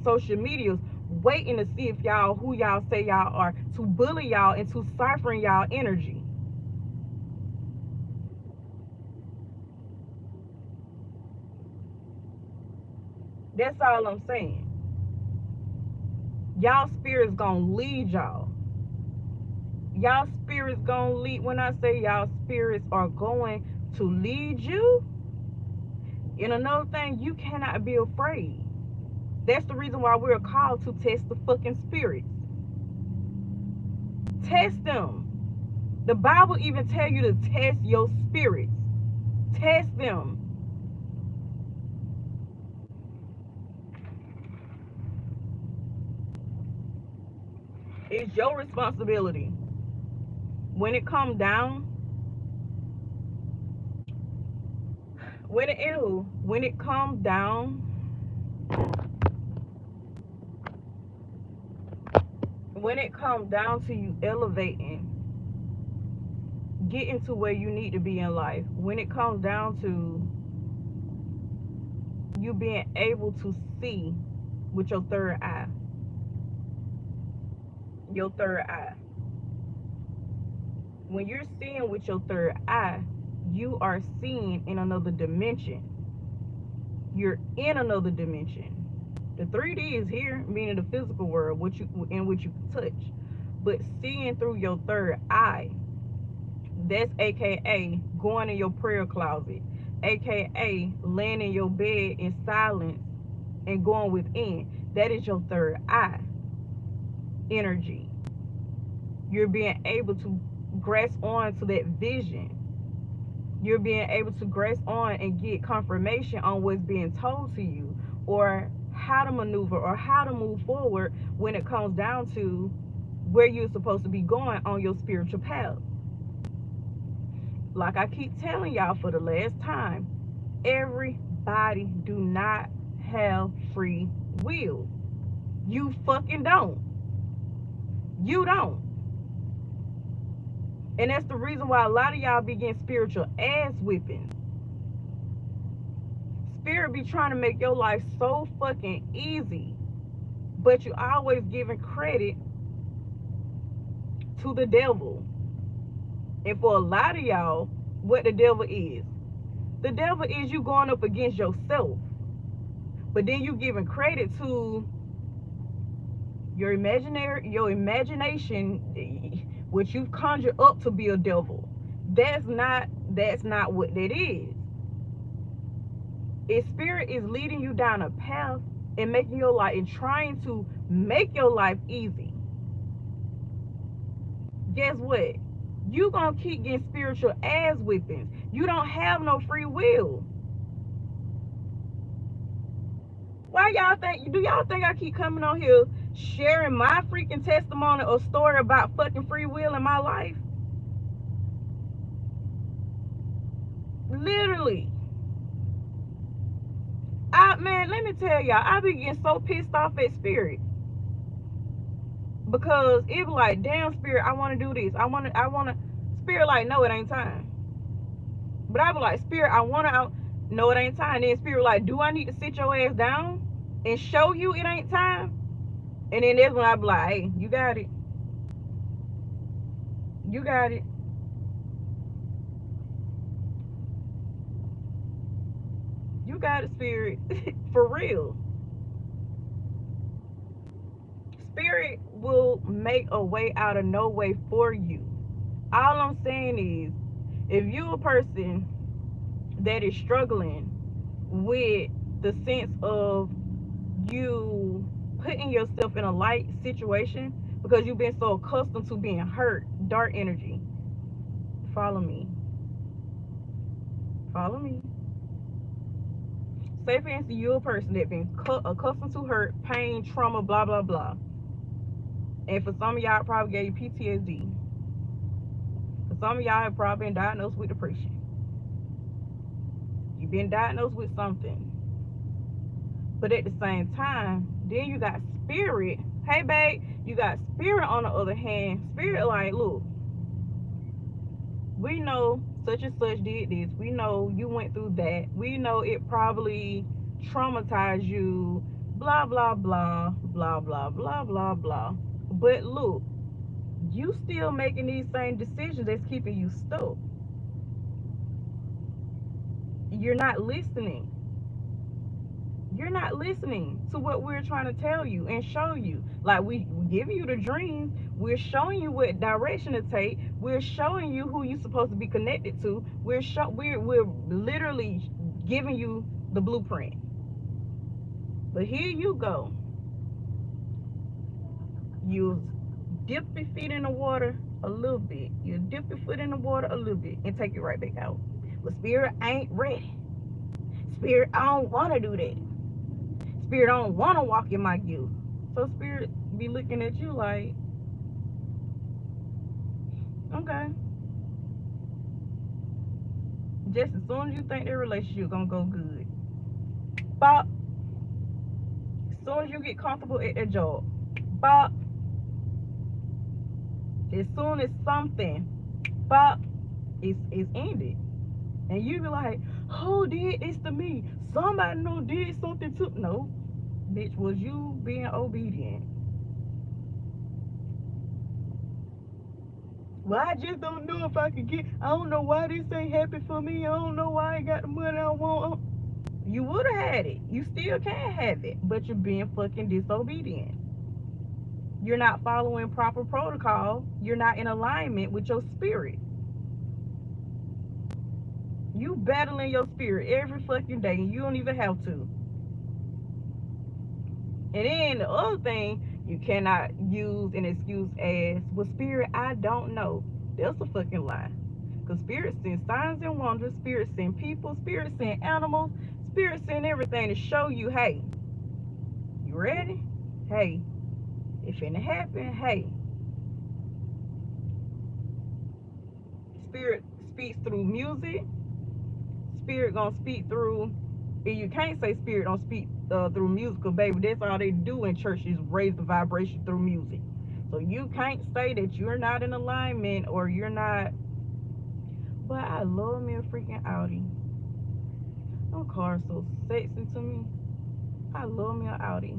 social medias, waiting to see if y'all who y'all say y'all are, to bully y'all into ciphering y'all energy. That's all I'm saying. Y'all spirits gonna lead y'all. Y'all spirits gonna lead. When I say y'all spirits are going to lead you, and another thing, you cannot be afraid. That's the reason why we're called to test the fucking spirits. Test them. The Bible even tell you to test your spirits. Test them. It's your responsibility. When it comes down, when it comes down, when it comes down to you elevating, getting to where you need to be in life, when it comes down to you being able to see with your third eye, your third eye. When you're seeing with your third eye, you are seeing in another dimension. You're in another dimension. The 3D is here, meaning the physical world, which you in which you can touch. But seeing through your third eye, that's AKA going in your prayer closet, AKA laying in your bed in silence and going within. That is your third eye energy. You're being able to grasp on to that vision. You're being able to grasp on and get confirmation on what's being told to you, or how to maneuver or how to move forward when it comes down to where you're supposed to be going on your spiritual path. Like I keep telling y'all for the last time, everybody do not have free will. You fucking don't. You don't. And that's the reason why a lot of y'all be getting spiritual ass whippings. Spirit be trying to make your life so fucking easy, but you always giving credit to the devil And for a lot of y'all, what the devil is you going up against yourself. But then you giving credit to your imagination, which you've conjured up to be a devil. That's not what that is. If spirit is leading you down a path and making your life and trying to make your life easy, guess what? You gonna keep getting spiritual ass whippings. You don't have no free will. Why y'all think? Do y'all think I keep coming on here sharing my freaking testimony or story about fucking free will in my life? Literally. Man, let me tell y'all, I be getting so pissed off at spirit because it be like, damn spirit, I want to do this. I want to. Spirit like, no, it ain't time. But I be like, spirit, I want to. No, it ain't time. Then spirit like, do I need to sit your ass down and show you it ain't time? And then that's when I be like, hey, you got it. You got it. You got it, spirit. For real. Spirit will make a way out of no way for you. All I'm saying is, if you're a person that is struggling with the sense of you putting yourself in a light situation because you've been so accustomed to being hurt, dark energy, follow me. Follow me. Say for instance, you're a person that been accustomed to hurt, pain, trauma, blah blah blah. And for some of y'all, it probably gave you PTSD. For some of y'all, have probably been diagnosed with depression. You've been diagnosed with something. But at the same time, then you got spirit. Hey, babe, you got spirit on the other hand. Spirit like, look, we know such and such did this. We know you went through that. We know it probably traumatized you. Blah, blah, blah, blah, blah, blah, blah, blah. But look, you still making these same decisions that's keeping you stuck. You're not listening. You're not listening to what we're trying to tell you and show you. Like, we give you the dreams, we're showing you what direction to take, we're showing you who you're supposed to be connected to, we're literally giving you the blueprint. But here you go, you dip your feet in the water a little bit, you dip your foot in the water a little bit and take it right back out. But spirit ain't ready. Spirit, I don't want to do that. Spirit, I don't want to walk in my gift. So spirit be looking at you like, okay. Just as soon as you think that relationship gonna go good, bop. As soon as you get comfortable at that job, bop. As soon as something, bop, it's ended. And you be like, who did this to me? Somebody know did something to. No, bitch, was you being obedient? Well, I just don't know if I could get. I don't know why this ain't happen for me. I don't know why I got the money I want. You would have had it. You still can have it, but you're being fucking disobedient. You're not following proper protocol. You're not in alignment with your spirit. You battling your spirit every fucking day, and you don't even have to. And then the other thing, you cannot use an excuse as, well, spirit, I don't know. That's a fucking lie. Because spirit send signs and wonders, spirit send people, spirit send animals, spirit send everything to show you, hey, you ready? Hey, if it happen, hey. Spirit speaks through music. Spirit gonna speak through, and you can't say spirit don't speak through musical, baby. That's all they do in church is raise the vibration through music. So you can't say that you're not in alignment or you're not. But I love me a freaking Audi. No car so sexy to me. I love me an Audi.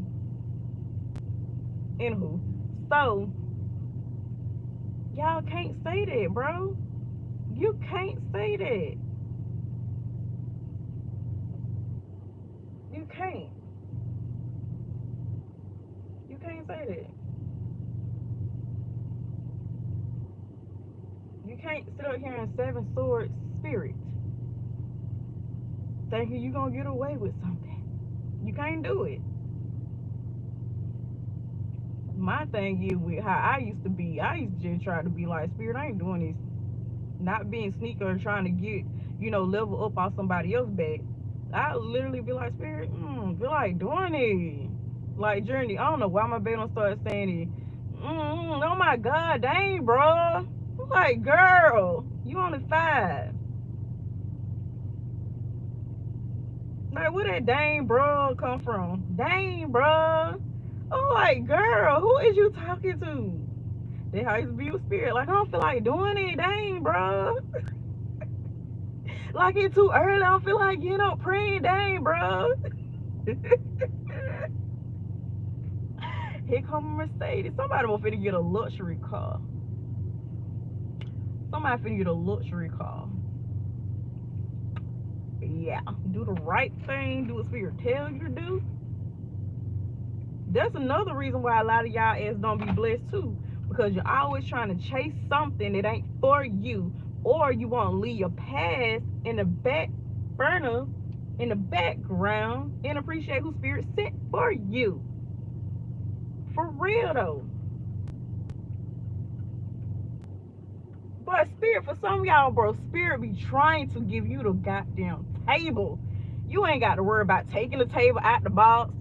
Anywho, so y'all can't say that, bro. You can't say that. You can't. You can't say that. You can't sit up here in seven swords spirit thinking you gonna get away with something. You can't do it. My thing is with how I used to be. I used to just try to be like, spirit, I ain't doing this. Not being sneaker and trying to get, level up off somebody else's back. I literally be like, spirit, feel like doing it. Like Journey, I don't know why my baby don't start saying it. Oh my God, dang, bro. I'm like, girl, you only 5. Like, where that dang bro come from? Dang, bro. I'm like, girl, who is you talking to? They how you be with spirit. Like, I don't feel like doing it. Dang, bro. Like, it's too early. I don't feel like getting up praying. Dang, bro. Here come a Mercedes. Somebody will finna get a luxury car. Somebody finna get a luxury car. Yeah. Do the right thing. Do what spirit tell you to do. That's another reason why a lot of y'all ass don't be blessed too. Because you're always trying to chase something that ain't for you. Or you want to leave your past in the back burner, in the background, and appreciate who spirit sent for you. For real though. But spirit, for some of y'all, bro, spirit be trying to give you the goddamn table. You ain't got to worry about taking the table out the box,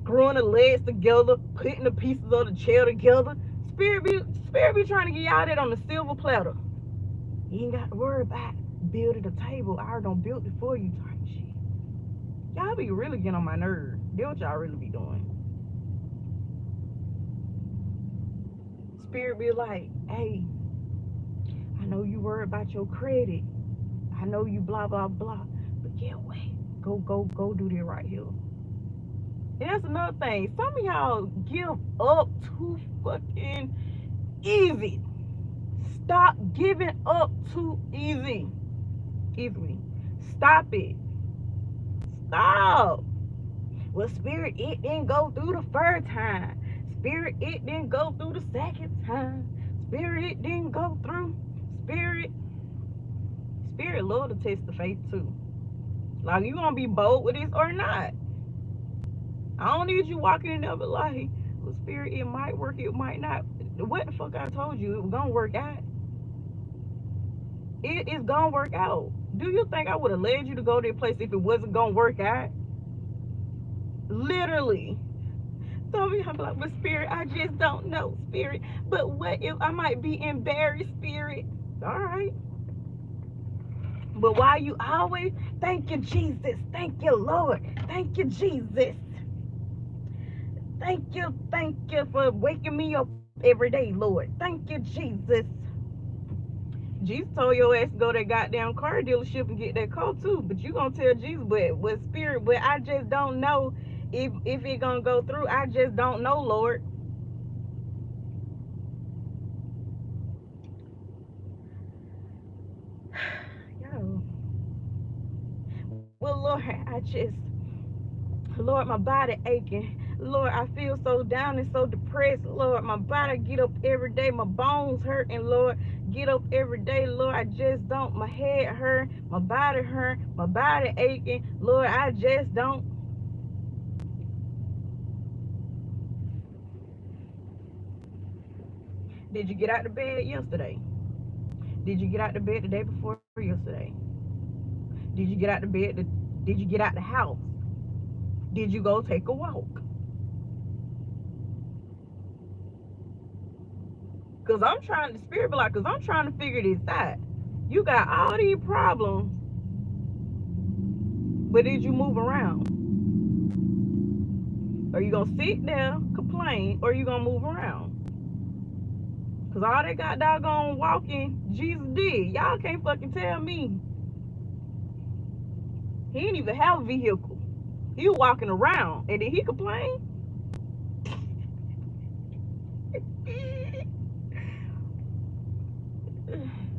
screwing the legs together, putting the pieces of the chair together. Spirit be trying to get y'all that on the silver platter. You ain't got to worry about building the table. I already done built it for you type shit. Y'all be really getting on my nerves. That's what y'all really be doing. Spirit be like, hey, I know you worried about your credit. I know you blah blah blah. But get away. Go do that right here. And that's another thing. Some of y'all give up too fucking easy. Stop giving up too easily. Stop it. Stop. Well, spirit, it didn't go through the first time. Spirit, it didn't go through the second time. Spirit, it didn't go through. Spirit love to test the faith too. Like, you gonna be bold with this or not? I don't need you walking in there but like, well, spirit, it might work, it might not. What the fuck I told you? It was gonna work out. It is gonna work out. Do you think I would have led you to go to that place if it wasn't gonna work out? Literally. So I'm like, but spirit, I just don't know, spirit. But what if I might be embarrassed, spirit? All right. But why you always thank you, Jesus? Thank you, Lord. Thank you, Jesus. Thank you for waking me up every day, Lord. Thank you, Jesus. Jesus told your ass to go to that goddamn car dealership and get that car too. But you gonna tell Jesus, but with spirit, but I just don't know if it gonna go through. I just don't know, Lord. Yo. Well, Lord, Lord, my body aching. Lord, I feel so down and so depressed. Lord, my body get up every day. My bones hurting, Lord. Get up every day, Lord. I just don't. My head hurt. My body aching. Lord, I just don't. Did you get out of bed yesterday? Did you get out of bed the day before yesterday? Did you get out of bed? Did you get out the house? Did you go take a walk? Cause I'm trying to spirit be like, cause I'm trying to figure this out. You got all these problems, but did you move around? Are you gonna sit there, complain, or you gonna move around? Cause all they got doggone walking, Jesus did. Y'all can't fucking tell me. He didn't even have a vehicle. He was walking around, and did he complain?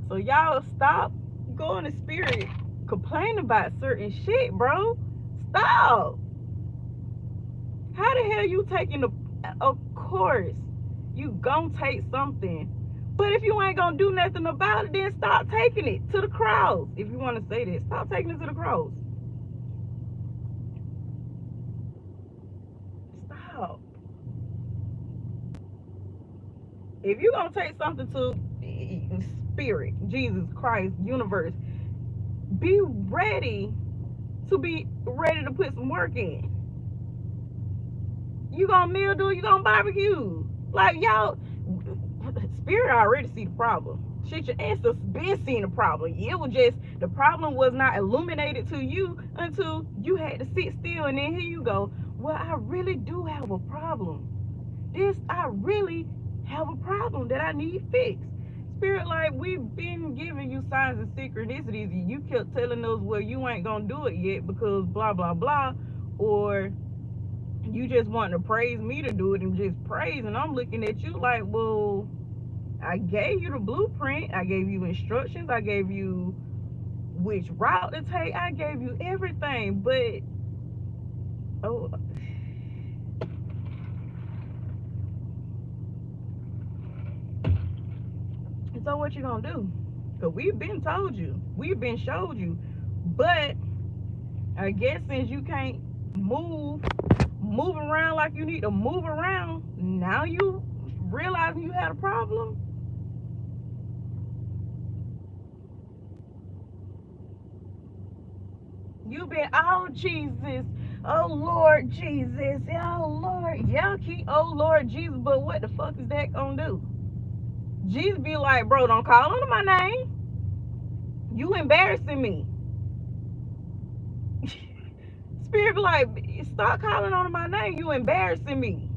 So y'all stop going to spirit complaining about certain shit, bro. Stop. How the hell you taking a course? You gonna take something. But if you ain't gonna do nothing about it, then stop taking it to the cross. If you want to say that, stop taking it to the cross. Stop. If you gonna take something to spirit, Jesus Christ, universe, be ready to put some work in. You gonna meal do, you gonna barbecue. Like y'all, spirit already see the problem. Shit, your ancestors been seeing the problem. It was just the problem was not illuminated to you until you had to sit still, and then here you go. Well, I really do have a problem. I really have a problem that I need fixed. Spirit, like we've been giving you signs and synchronicities, and you kept telling us, well, you ain't gonna do it yet because blah blah blah, or you just want to praise me to do it and just praise. And I'm looking at you like, well, I gave you the blueprint, I gave you instructions, I gave you which route to take, I gave you everything, but oh. So what you gonna do? Because we've been told you, we've been showed you, but I guess since you can't move around like you need to move around, now you realizing you had a problem. You've been, oh Jesus, oh Lord Jesus, oh Lord, y'all keep oh Lord Jesus, but what the fuck is that gonna do? Jesus be like, bro, don't call under my name. You embarrassing me. Spirit be like, stop calling on my name. You embarrassing me.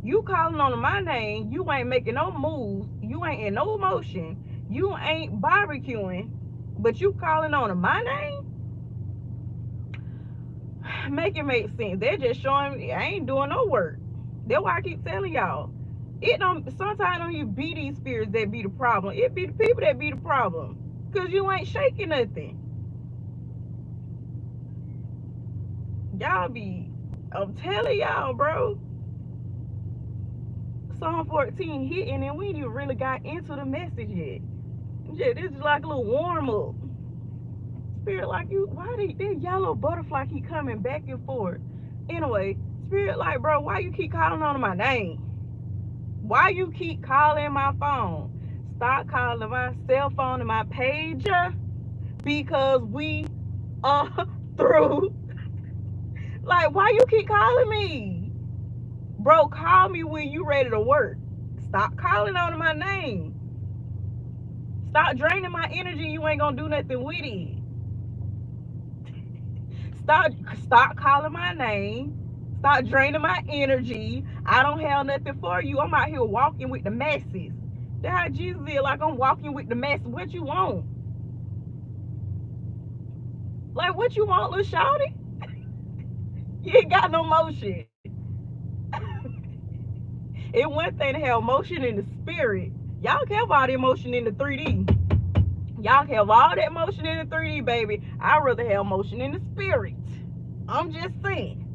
You calling on my name. You ain't making no moves. You ain't in no motion. You ain't barbecuing. But you calling on my name? Make it make sense. They're just showing me I ain't doing no work. That's why I keep telling y'all. It don't sometimes don't you be these spirits that be the problem. It be the people that be the problem. Cause you ain't shaking nothing. Y'all be I'm telling y'all, bro. Psalm 14 hitting and we ain't even really got into the message yet. Yeah, this is like a little warm up. Spirit like you why that yellow butterfly keep coming back and forth? Anyway, spirit like bro, why you keep calling on my name? Why you keep calling my phone? Stop calling my cell phone and my pager because we are through. Like, why you keep calling me? Bro, call me when you ready to work. Stop calling on my name. Stop draining my energy. You ain't gonna do nothing with it. Stop calling my name. Stop draining my energy. I don't have nothing for you. I'm out here walking with the masses. That's how Jesus is. Like I'm walking with the masses. What you want? Like what you want, little shawty? You ain't got no motion. It one thing to have motion in the spirit. Y'all can have all the emotion in the 3D. Y'all can have all that motion in the 3D, baby. I'd rather have motion in the spirit. I'm just saying.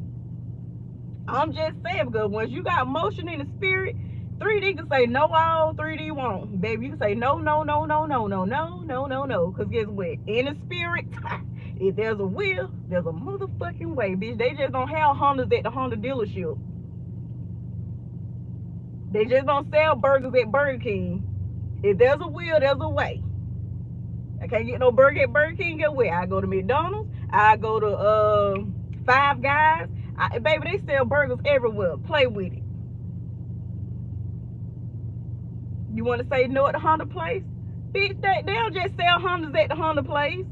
I'm just saying because once you got motion in the spirit, 3D can say no all, 3D won't. Baby, you can say no, no, no, no, no, no, no, no, no, no. Because guess what? In the spirit, if there's a will, there's a motherfucking way, bitch. They just don't have Hondas at the Honda dealership. They just don't sell burgers at Burger King. If there's a will, there's a way. I can't get no burger at Burger King. Get where? I go to McDonald's. I go to Five Guys. Baby, they sell burgers everywhere. Play with it. You want to say no at the Honda place? Bitch, they don't just sell Hondas at the Honda place.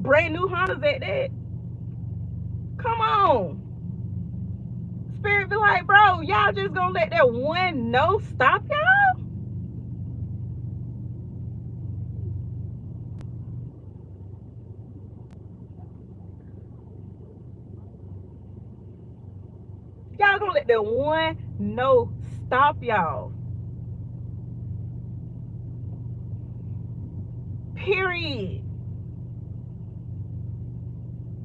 Brand new Hondas at that. Come on. Spirit be like, bro, y'all just gonna let that one no stop y'all? Y'all gonna let that one no stop y'all? Period.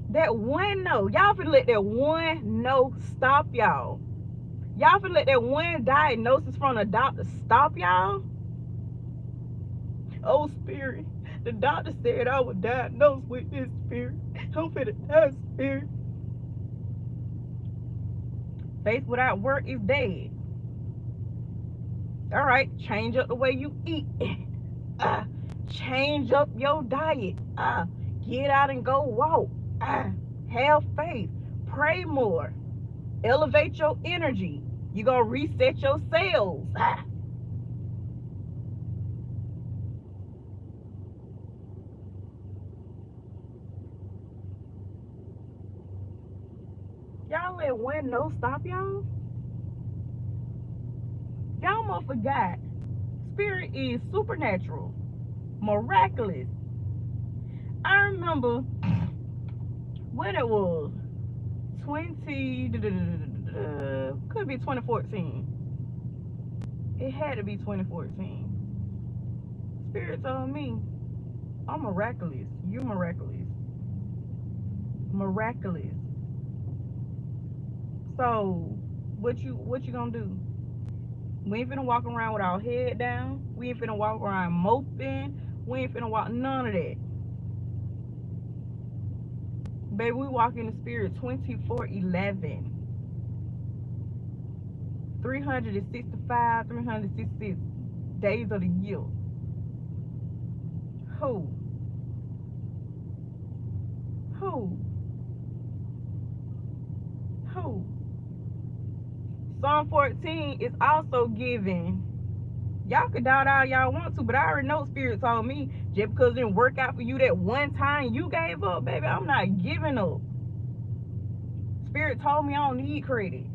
That one no. Y'all finna let that one no stop y'all. Y'all finna let that one diagnosis from the doctor stop y'all? Oh, spirit. The doctor said I was diagnosed with this, spirit. I'm finna die, spirit. Faith without work is dead. All right, change up the way you eat. Change up your diet. Get out and go walk. Have faith. Pray more. Elevate your energy. You're going to reset your cells. Y'all let one no stop y'all? Y'all must forgot. Spirit is supernatural, miraculous. I remember when it was 20, could be 2014. It had to be 2014. Spirit told me, I'm miraculous. You miraculous. Miraculous. So what you gonna do? We ain't finna walk around with our head down. We ain't finna walk around moping. We ain't finna walk none of that. Baby, we walk in the spirit 24/11. 365, 366 days of the year. Who? Who? Who? Psalm 14 is also given. Y'all can doubt all y'all want to, but I already know Spirit told me just because it didn't work out for you that one time you gave up, baby, I'm not giving up. Spirit told me I don't need credit.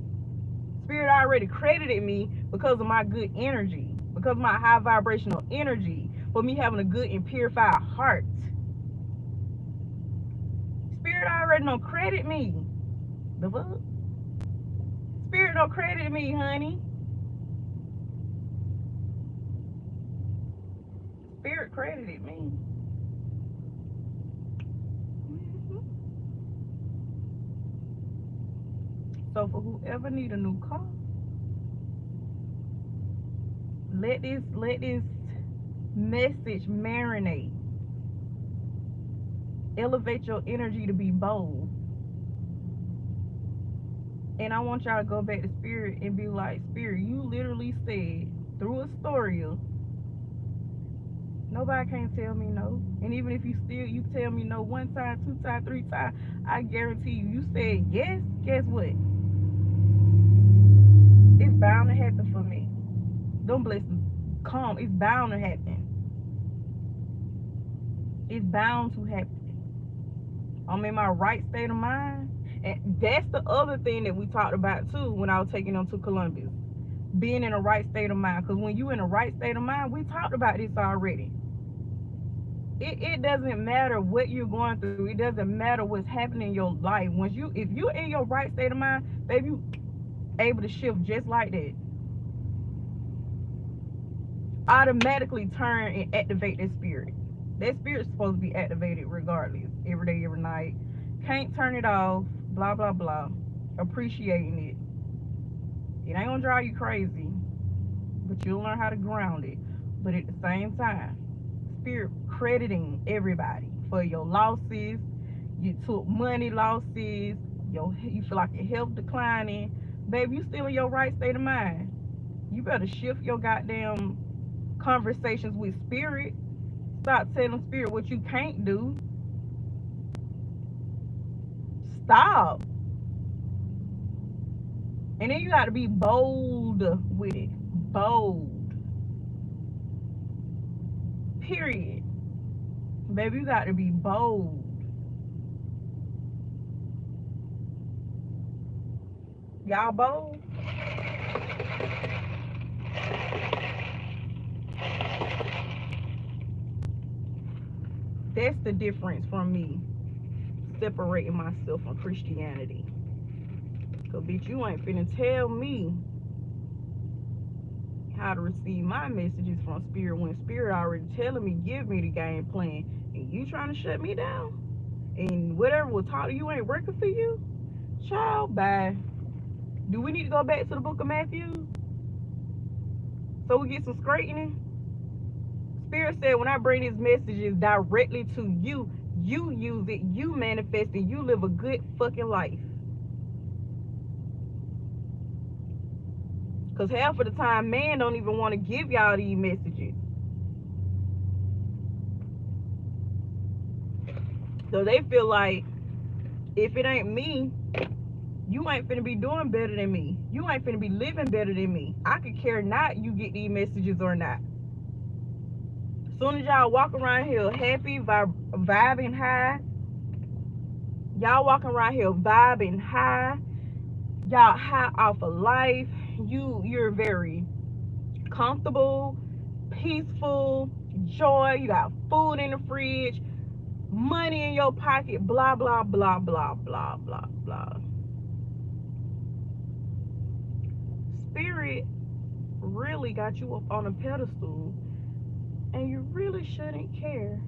Spirit already credited me because of my good energy, because of my high vibrational energy, for me having a good and purified heart. Spirit already don't credit me. The fuck? Spirit don't credit me, honey. Spirit credited me. So for whoever need a new car, let this message marinate. Elevate your energy to be bold. And I want y'all to go back to Spirit and be like, Spirit, you literally said through Estoria, nobody can't tell me no. And even if you tell me no one time, two times, three times, I guarantee you said yes. Guess what? It's bound to happen for me. Them blessings come. It's bound to happen. It's bound to happen. I'm in my right state of mind. And that's the other thing that we talked about too when I was taking them to Columbus. Being in the right state of mind. Because when you're in the right state of mind, we talked about this already. It doesn't matter what you're going through. It doesn't matter what's happening in your life. If you're in your right state of mind, baby, you able to shift just like that. Automatically turn and activate that spirit. That spirit's supposed to be activated regardless. Every day, every night. Can't turn it off. Blah, blah, blah. Appreciating it. It ain't gonna drive you crazy. But you'll learn how to ground it. But at the same time, Spirit crediting everybody for your losses. You took money losses. You feel like your health declining. Baby, you still in your right state of mind. You better shift your goddamn conversations with Spirit. Stop telling Spirit what you can't do. Stop. And then you got to be bold with it. Bold. Period. Baby, you got to be bold. Y'all bold? That's the difference from me separating myself from Christianity. Cause bitch, you ain't finna tell me how to receive my messages from spirit when spirit already telling me, give me the game plan, and you trying to shut me down, and whatever was taught to you ain't working for you, child, bye. Do we need to go back to the book of Matthew so we get some straightening? Spirit said, when I bring these messages directly to you, you use it, you manifest it, you live a good fucking life. Because half of the time, man don't even want to give y'all these messages. So they feel like, if it ain't me, you ain't finna be doing better than me. You ain't finna be living better than me. I could care not you get these messages or not. As soon as y'all walk around here happy, vibing high, y'all walking around here vibing high, y'all high off of life, you're very comfortable, peaceful, joy, you got food in the fridge, money in your pocket, blah blah blah blah blah blah blah. Spirit really got you up on a pedestal, and you really shouldn't care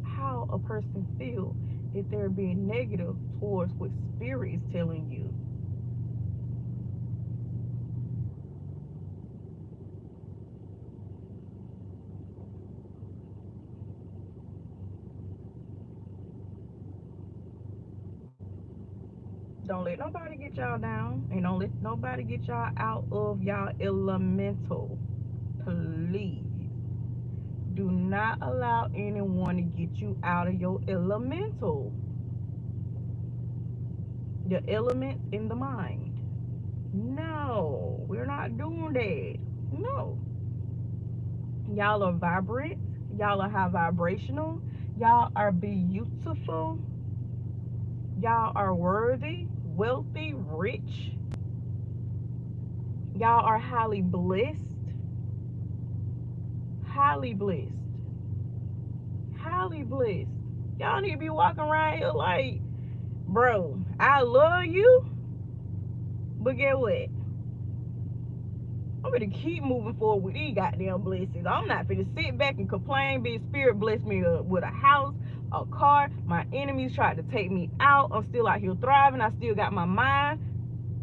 how a person feels if they're being negative towards what spirit is telling you. Don't let nobody get y'all down, and don't let nobody get y'all out of y'all elemental. Please do not allow anyone to get you out of your elemental. Your elements in the mind. No, we're not doing that. No. Y'all are vibrant. Y'all are high vibrational. Y'all are beautiful. Y'all are worthy, wealthy, rich. Y'all are highly blessed. Highly blessed. Highly blessed. Y'all need to be walking around here like, bro, I love you, but get what? I'm gonna keep moving forward with these goddamn blessings. I'm not gonna sit back and complain. Big spirit blessed me with a house, a car. My enemies tried to take me out. I'm still out here thriving. I still got my mind.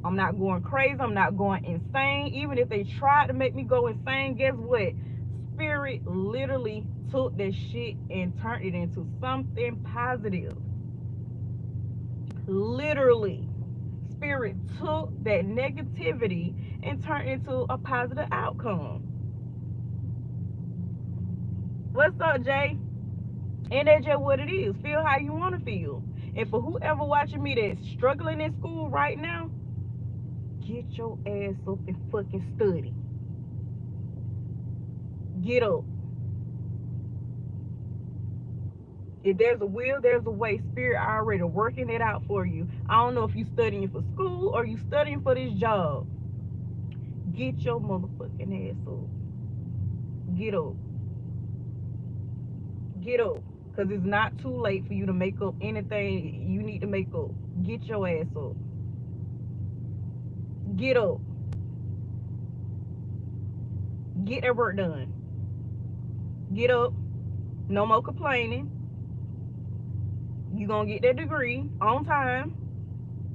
I'm not going crazy. I'm not going insane. Even if they tried to make me go insane, guess what? Spirit literally took that shit and turned it into something positive. Literally. Spirit took that negativity and turned it into a positive outcome. What's up, Jay? And that's just what it is. Feel how you want to feel. And for whoever watching me that's struggling in school right now, get your ass up and fucking study. Get up. If there's a will, there's a way. Spirit already working it out for you. I don't know if you studying for school or you studying for this job. Get your motherfucking ass up. Get up. Get up. Because it's not too late for you to make up anything you need to make up. Get your ass up. Get up. Get that work done. Get up. No more complaining. You gonna get that degree on time.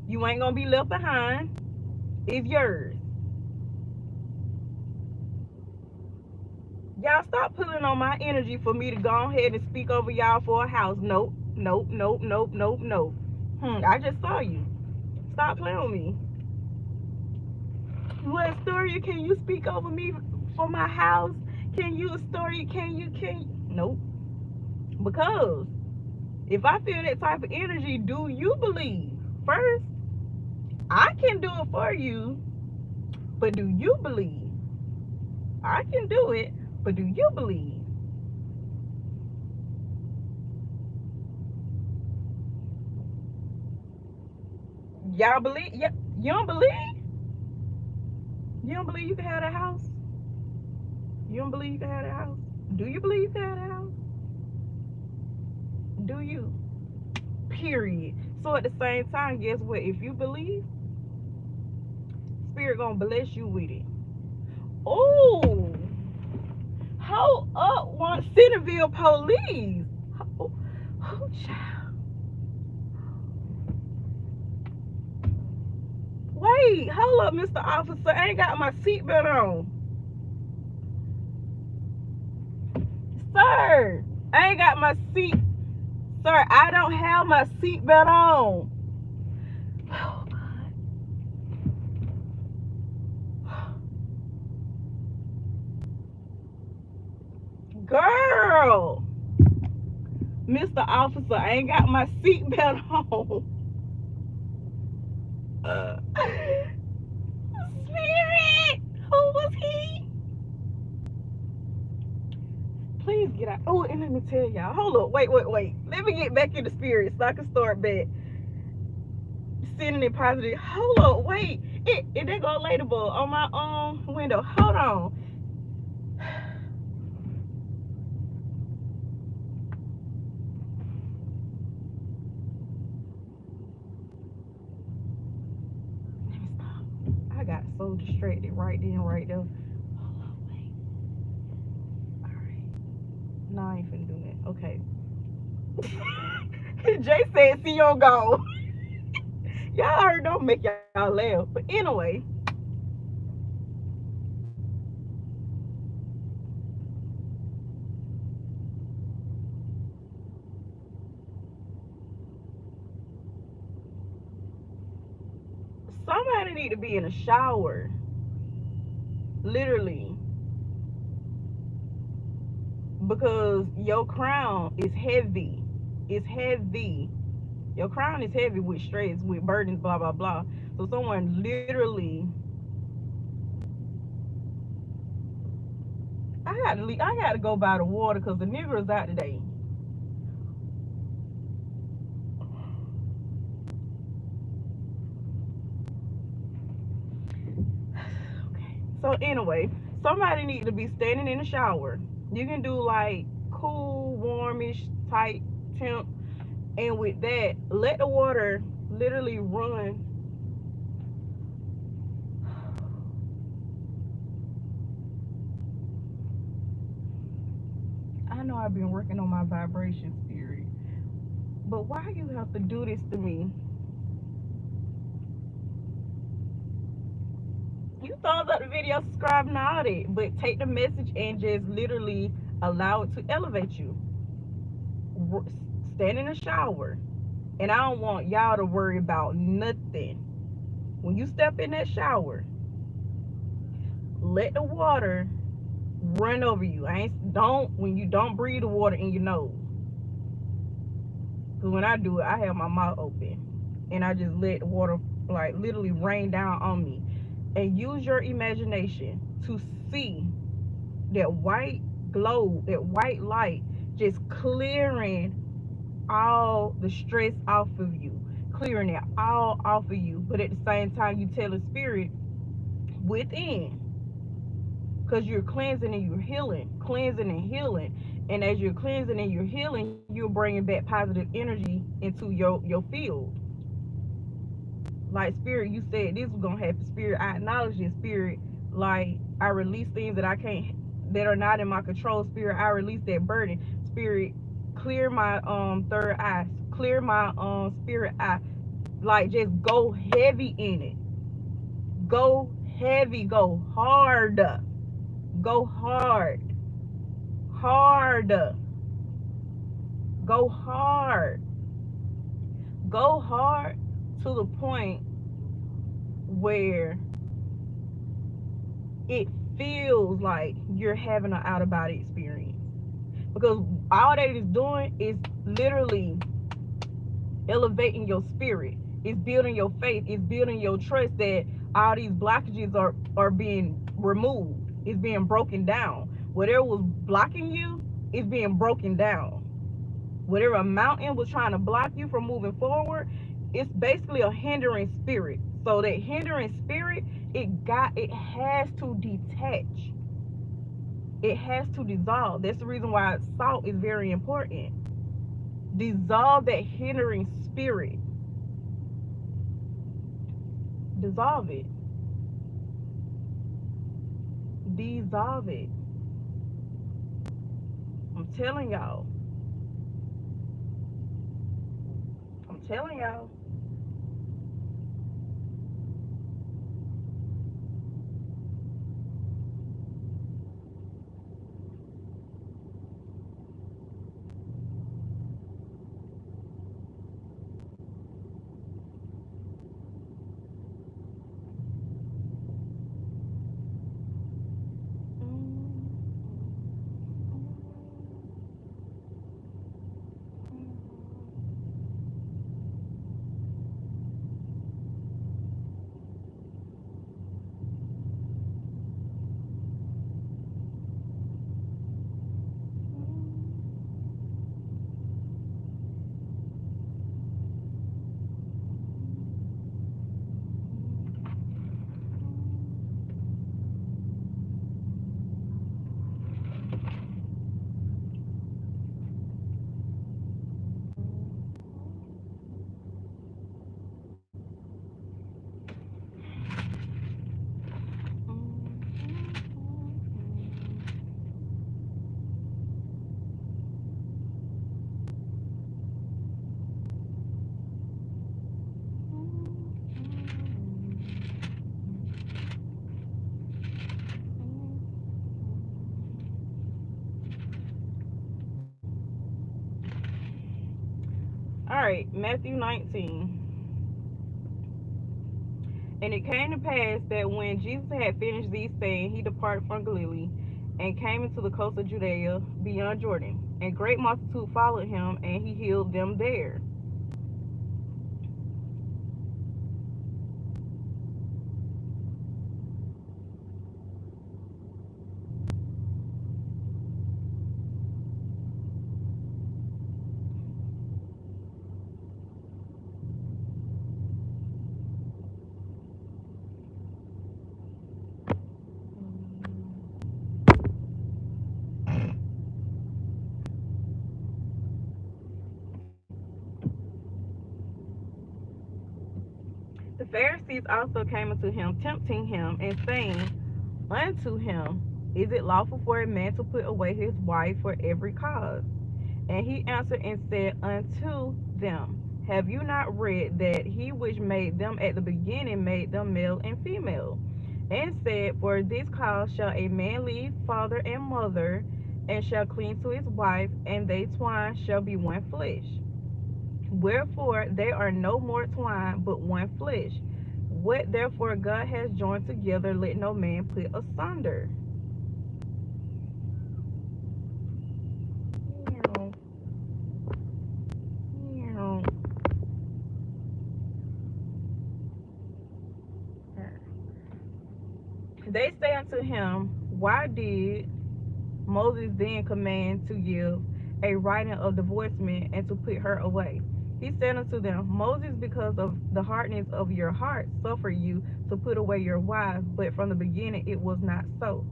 You ain't gonna be left behind. It's yours. Y'all stop pulling on my energy for me to go ahead and speak over y'all for a house. Nope, nope, nope, nope, nope, nope. I just saw you. Stop playing with me. What, Estoria, can you speak over me for my house? Can you, Estoria, can you? Nope. Because if I feel that type of energy, do you believe? First, I can do it for you, but do you believe? I can do it, but do you believe? Y'all believe? You don't believe? You don't believe you can have that house? You don't believe you can have that house? Do you believe you can have that house? Do you? Period. So at the same time, guess what? If you believe, Spirit gonna bless you with it. Oh, hold up, one Centerville police. Oh, oh, child. Wait, hold up, Mr. Officer. I ain't got my seatbelt on. Sir, I ain't got my seat. Sir, I don't have my seatbelt on. Oh, girl, Mr. Officer, I ain't got my seatbelt on. Spirit, who was he? Please get out. Oh, and let me tell y'all. Hold up, wait. Let me get back in the spirit so I can start back sending it positive. Hold up, wait. It they go ladybug on my window. Hold on. Let me stop. I got so distracted right then, right there. Hold on, wait. Alright. No, I ain't finna do that. Okay. Jay said, see you go. Y'all heard, don't make y'all laugh. But anyway, somebody need to be in a shower. Literally. Because your crown is heavy. It's heavy. Your crown is heavy with stress, with burdens, blah blah blah. So someone literally, I got to leave, I got to go by the water because the nigger is out today. Okay. So anyway, somebody need to be standing in the shower. You can do like cool, warmish type temp, and with that, let the water literally run. I know I've been working on my vibration spirit, but why you have to do this to me? You thumbs up the video, subscribe, and all that, but take the message and just literally allow it to elevate you. Stand in the shower, and I don't want y'all to worry about nothing. When you step in that shower, let the water run over you. I ain't don't when you don't breathe the water in your nose. Cause when I do it, I have my mouth open and I just let the water like literally rain down on me. And use your imagination to see that white glow, that white light just clearing all the stress off of you, clearing it all off of you. But at the same time, you tell the spirit within, because you're cleansing and you're healing, cleansing and healing. And as you're cleansing and you're healing, you're bringing back positive energy into your field. Like spirit, you said this was gonna happen. Spirit, I acknowledge it. Spirit, like I release things that I can't, that are not in my control. Spirit, I release that burden. Spirit, clear my third eye, clear my spirit eye. Like just go heavy in it. Go heavy, go hard. Go hard. Hard. Go hard. Go hard to the point where it feels like you're having an out of body experience. Because all that is doing is literally elevating your spirit. It's building your faith. It's building your trust that all these blockages are being removed. It's being broken down. Whatever was blocking you is being broken down. Whatever mountain was trying to block you from moving forward, it's basically a hindering spirit. So that hindering spirit, it has to detach. It has to dissolve. That's the reason why salt is very important. Dissolve that hindering spirit. Dissolve it. dissolve it. I'm telling y'all. I'm telling y'all. All right, Matthew 19. And it came to pass that when Jesus had finished these sayings, he departed from Galilee and came into the coast of Judea beyond Jordan. And great multitude followed him, and he healed them there. The Pharisees also came unto him, tempting him, and saying unto him, Is it lawful for a man to put away his wife for every cause? And he answered and said unto them, Have you not read that he which made them at the beginning made them male and female? And said, For this cause shall a man leave father and mother, and shall cleave to his wife, and they twine shall be one flesh. Wherefore they are no more twine, but one flesh. What therefore God has joined together, let no man put asunder. They say unto him, Why did Moses then command to give a writing of divorcement and to put her away? He said unto them, Moses, because of the hardness of your heart, suffered you to put away your wives, but from the beginning it was not so.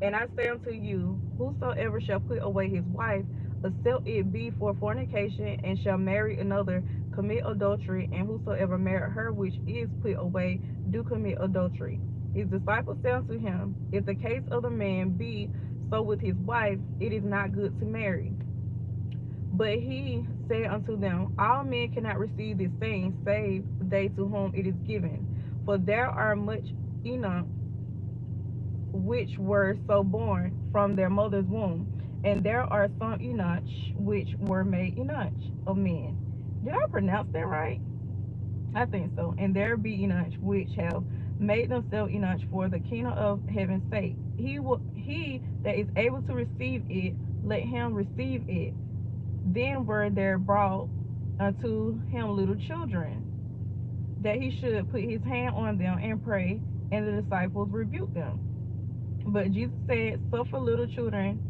And I say unto you, whosoever shall put away his wife, except it be for fornication, and shall marry another, commit adultery, and whosoever marry her which is put away, do commit adultery. His disciples said unto him, If the case of the man be so with his wife, it is not good to marry. But he said unto them, All men cannot receive this saying, save they to whom it is given. For there are much Enoch which were so born from their mother's womb, and there are some Enoch which were made Enoch of men. Did I pronounce that right? I think so. And there be Enoch which have made themselves Enoch for the kingdom of heaven's sake. He that is able to receive it, let him receive it. Then were there brought unto him little children, that he should put his hand on them and pray, and the disciples rebuked them. But Jesus said, Suffer little children,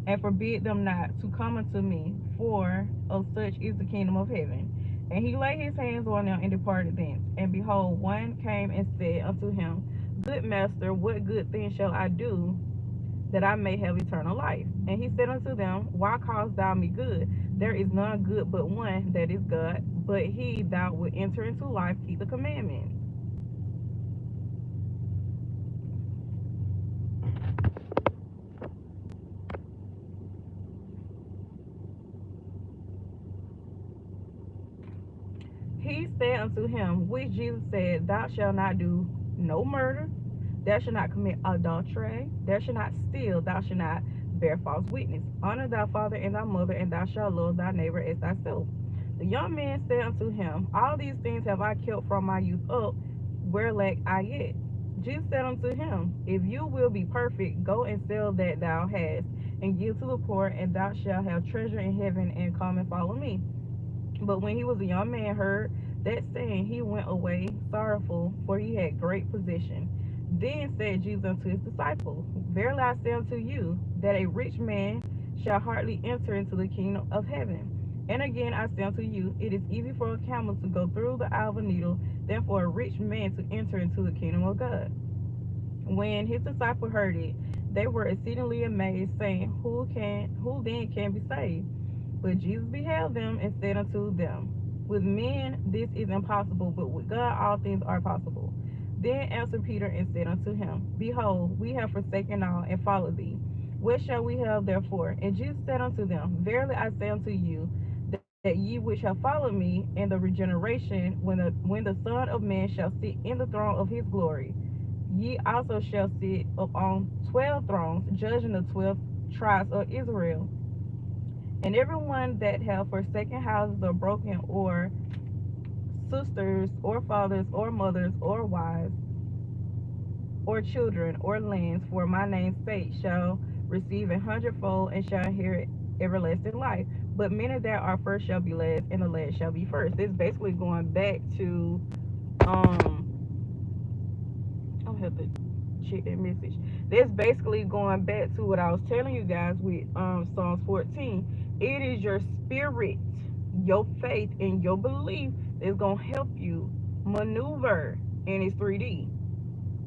and forbid them not to come unto me, for of such is the kingdom of heaven. And he laid his hands on them and departed thence. And behold, one came and said unto him, Good master, what good thing shall I do that I may have eternal life? And he said unto them, Why callest thou me good? There is none good but one, that is God. But he thou wilt enter into life, keep the commandments. said unto him, which Jesus said, thou shalt not do no murder, thou shalt not commit adultery, thou shalt not steal, thou shalt not bear false witness. Honor thy father and thy mother, and thou shalt love thy neighbor as thyself. The young man said unto him, all these things have I kept from my youth up, where lack I yet? Jesus said unto him, if you will be perfect, go and sell that thou hast, and give to the poor, and thou shalt have treasure in heaven, and come and follow me. But when he was a young man, heard that saying, he went away sorrowful, for he had great possession. Then said Jesus unto his disciples, verily I say unto you, that a rich man shall hardly enter into the kingdom of heaven. And again I say unto you, it is easy for a camel to go through the eye of a needle, than for a rich man to enter into the kingdom of God. When his disciples heard it, they were exceedingly amazed, saying, who then can be saved? But Jesus beheld them and said unto them, with men this is impossible, but with God all things are possible. Then answered Peter and said unto him, behold, we have forsaken all and followed thee. What shall we have therefore? And Jesus said unto them, verily I say unto you, that ye which have followed me in the regeneration, when the Son of Man shall sit in the throne of his glory, ye also shall sit upon 12 thrones, judging the 12 tribes of Israel. And everyone that have forsaken houses or broken or sisters or fathers or mothers or wives or children or lands for my name's sake shall receive 100-fold and shall inherit everlasting life. But many that are first shall be last, and the last shall be first. It's basically going back to I'll have to check that message. That's basically going back to what I was telling you guys with Psalms 14. It is your spirit, your faith, and your belief that's gonna help you maneuver in its 3D.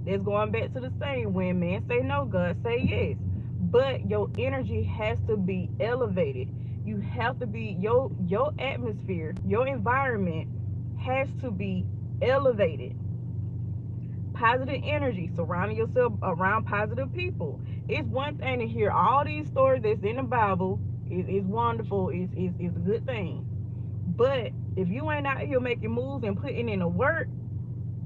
That's going back to the same. When men say no, God say yes. But your energy has to be elevated. You have to be your atmosphere, your environment has to be elevated. Positive energy, surrounding yourself around positive people. It's one thing to hear all these stories that's in the Bible. It's wonderful. It's a good thing. But if you ain't out here making moves and putting in the work,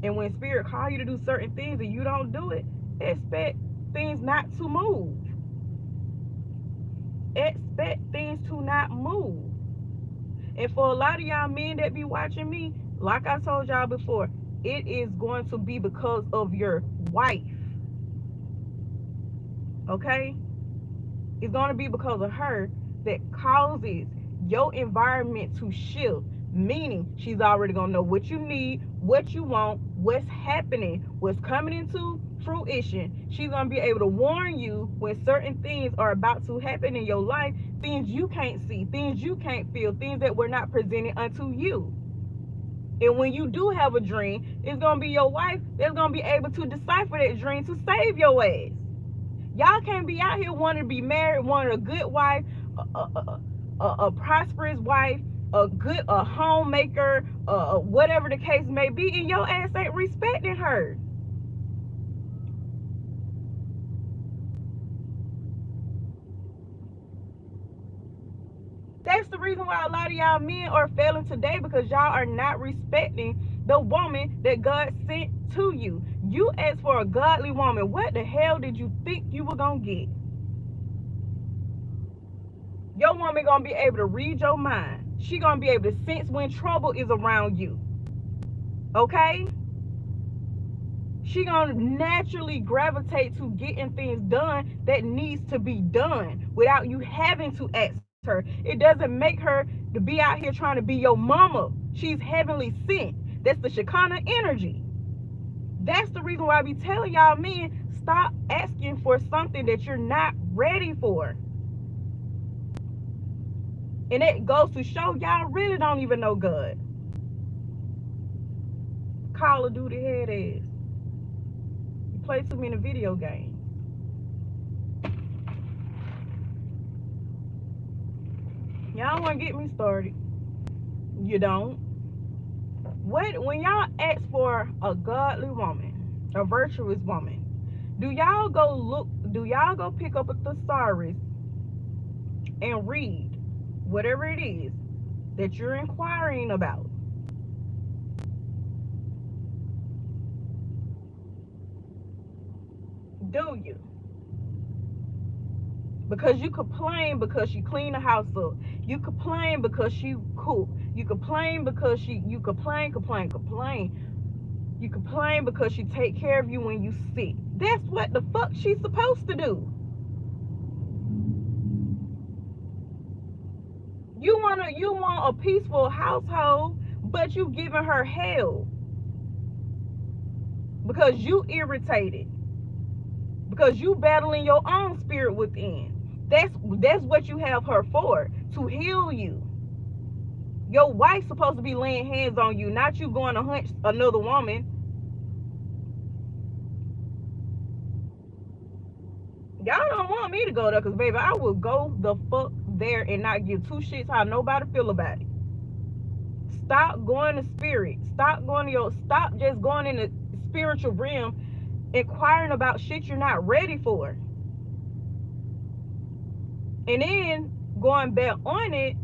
and when spirit call you to do certain things and you don't do it, expect things not to move. Expect things to not move. And for a lot of y'all men that be watching me, like I told y'all before, it is going to be because of your wife. Okay? It's going to be because of her that causes your environment to shift. Meaning, she's already going to know what you need, what you want, what's happening, what's coming into fruition. She's going to be able to warn you when certain things are about to happen in your life, things you can't see, things you can't feel, things that were not presented unto you. And when you do have a dream, it's going to be your wife that's going to be able to decipher that dream to save your ass. Y'all can't be out here wanting to be married, wanting a good wife, a prosperous wife, a homemaker, whatever the case may be, and your ass ain't respecting her. That's the reason why a lot of y'all men are failing today, because y'all are not respecting the woman that God sent to you. You asked for a godly woman. What the hell did you think you were gonna get? Your woman gonna be able to read your mind. She gonna be able to sense when trouble is around you. Okay? She gonna naturally gravitate to getting things done that needs to be done without you having to ask her. It doesn't make her to be out here trying to be your mama. She's heavenly sent. That's the Shekinah energy. That's the reason why I be telling y'all men, stop asking for something that you're not ready for. And it goes to show y'all really don't even know God. Call of Duty head ass. You play too many video games. Y'all want to get me started. You don't. When y'all ask for a godly woman, a virtuous woman, do y'all go pick up a thesaurus and read whatever it is that you're inquiring about? Do you? Because you complain because she clean the house up. You complain because she cook. You complain because you complain. You complain because she take care of you when you sick. That's what the fuck she's supposed to do. You want a peaceful household, but you giving her hell because you irritated, because you battling your own spirit within. That's what you have her for, to heal you. Your wife's supposed to be laying hands on you, not you going to hunt another woman. Y'all don't want me to go there, because baby, I will go the fuck there and not give two shits how nobody feel about it. Stop going to spirit. Stop just going in the spiritual realm inquiring about shit you're not ready for. And then going back on it,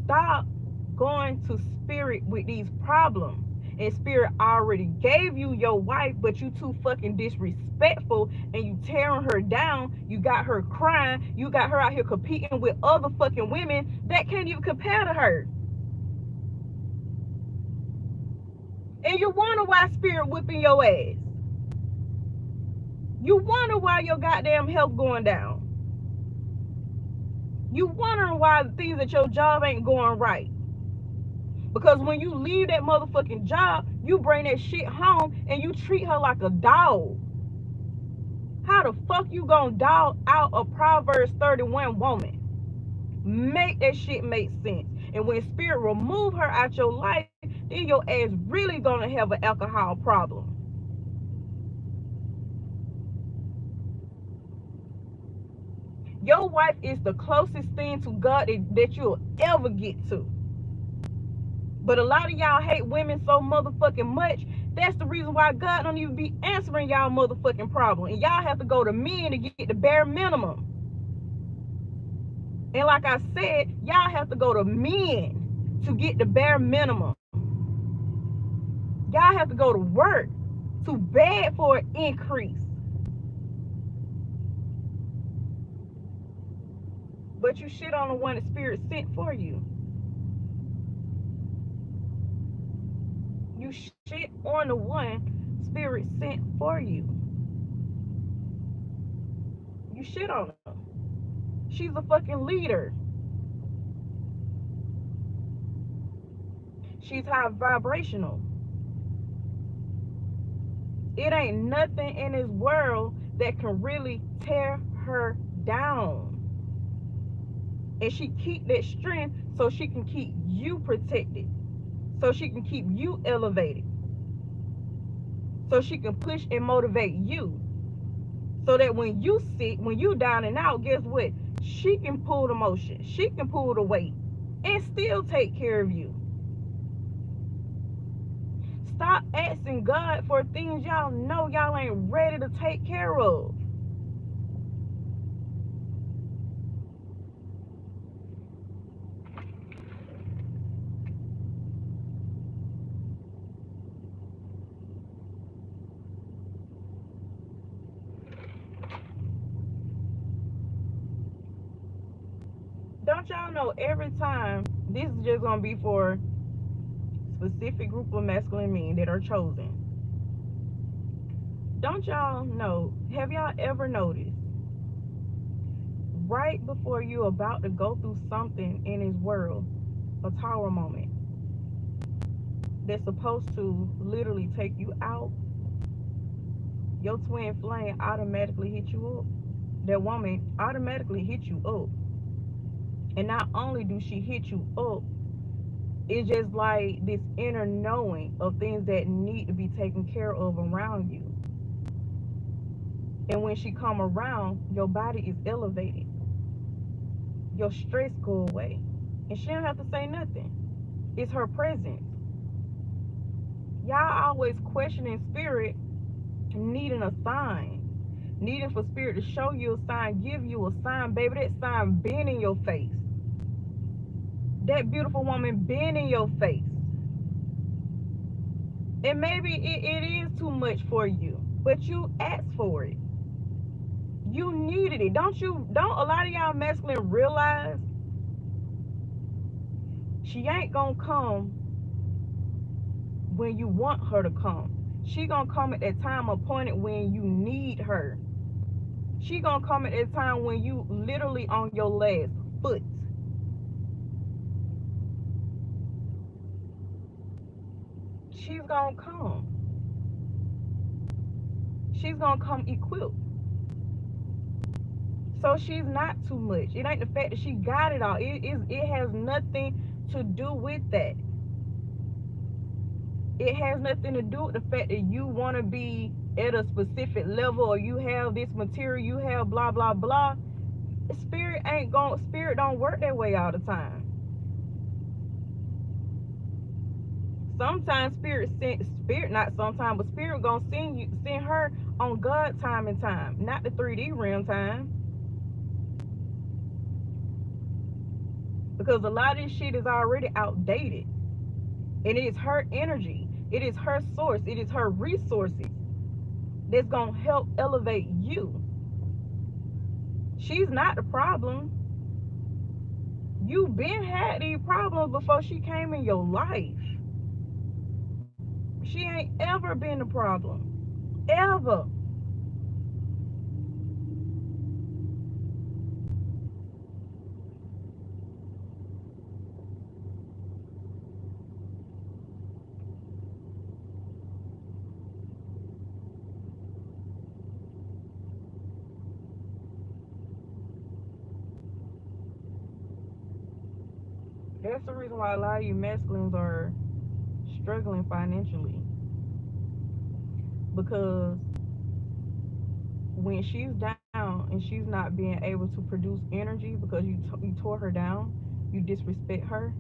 stop going to spirit with these problems. And spirit already gave you your wife, but you too fucking disrespectful and you tearing her down. You got her crying. You got her out here competing with other fucking women that can't even compare to her. And you wonder why spirit whipping your ass. You wonder why your goddamn health going down. You wondering why things at your job ain't going right. Because when you leave that motherfucking job, you bring that shit home and you treat her like a dog. How the fuck you gonna dog out a Proverbs 31 woman? Make that shit make sense. And when spirit remove her out your life, then your ass really gonna have an alcohol problem. Your wife is the closest thing to God that you'll ever get to. But a lot of y'all hate women so motherfucking much. That's the reason why God don't even be answering y'all motherfucking problem. And y'all have to go to men to get the bare minimum. And like I said, y'all have to go to men to get the bare minimum. Y'all have to go to work to beg for an increase. But you shit on the one that spirit sent for you. You shit on the one spirit sent for you. You shit on her. She's a fucking leader. She's high vibrational. It ain't nothing in this world that can really tear her down. And she keep that strength so she can keep you protected. So she can keep you elevated. So she can push and motivate you. So that when you sit, when you down and out, guess what? She can pull the motion. She can pull the weight and still take care of you. Stop asking God for things y'all know y'all ain't ready to take care of. Don't y'all know every time, this is just gonna be for specific group of masculine men that are chosen. Don't y'all know, have y'all ever noticed, right before you're about to go through something in this world, a tower moment that's supposed to literally take you out, your twin flame automatically hit you up. That woman automatically hit you up. And not only do she hit you up, it's just like this inner knowing of things that need to be taken care of around you. And when she come around, your body is elevated. Your stress go away. And she don't have to say nothing. It's her presence. Y'all always questioning spirit, needing a sign. Needing for spirit to show you a sign, give you a sign, baby. That sign been in your face. That beautiful woman been in your face. And maybe it is too much for you. but you asked for it. You needed it. Don't a lot of y'all masculine realize she ain't gonna come when you want her to come. She gonna come at that time appointed when you need her. She gonna come at that time when you literally on your last foot. She's gonna come. She's gonna come equipped. So she's not too much. It ain't the fact that she got it all. It has nothing to do with that. It has nothing to do with the fact that you want to be at a specific level or you have this material, you have blah blah blah. Spirit don't work that way all the time. Sometimes spirit not sometimes, but spirit gonna send her on God time and time, not the 3D realm time. Because a lot of this shit is already outdated. And it is her energy, it is her source, it is her resources that's gonna help elevate you. She's not the problem. You been had these problems before she came in your life. She ain't ever been the problem. Ever. That's the reason why a lot of you masculines are struggling financially. Because when she's down and she's not being able to produce energy because you tore her down, you disrespect her,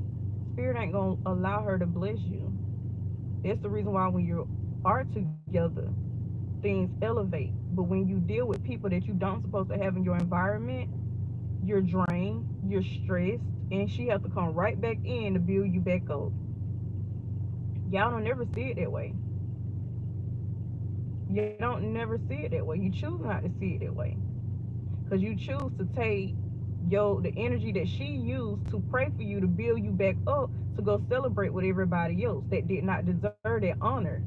spirit ain't gonna allow her to bless you. That's the reason why when you are together, things elevate. But when you deal with people that you don't supposed to have in your environment, you're drained, you're stressed, and she has to come right back in to build you back up. Y'all don't never see it that way. You don't never see it that way. You choose not to see it that way. Because you choose to take the energy that she used to pray for you to build you back up to go celebrate with everybody else that did not deserve that honor.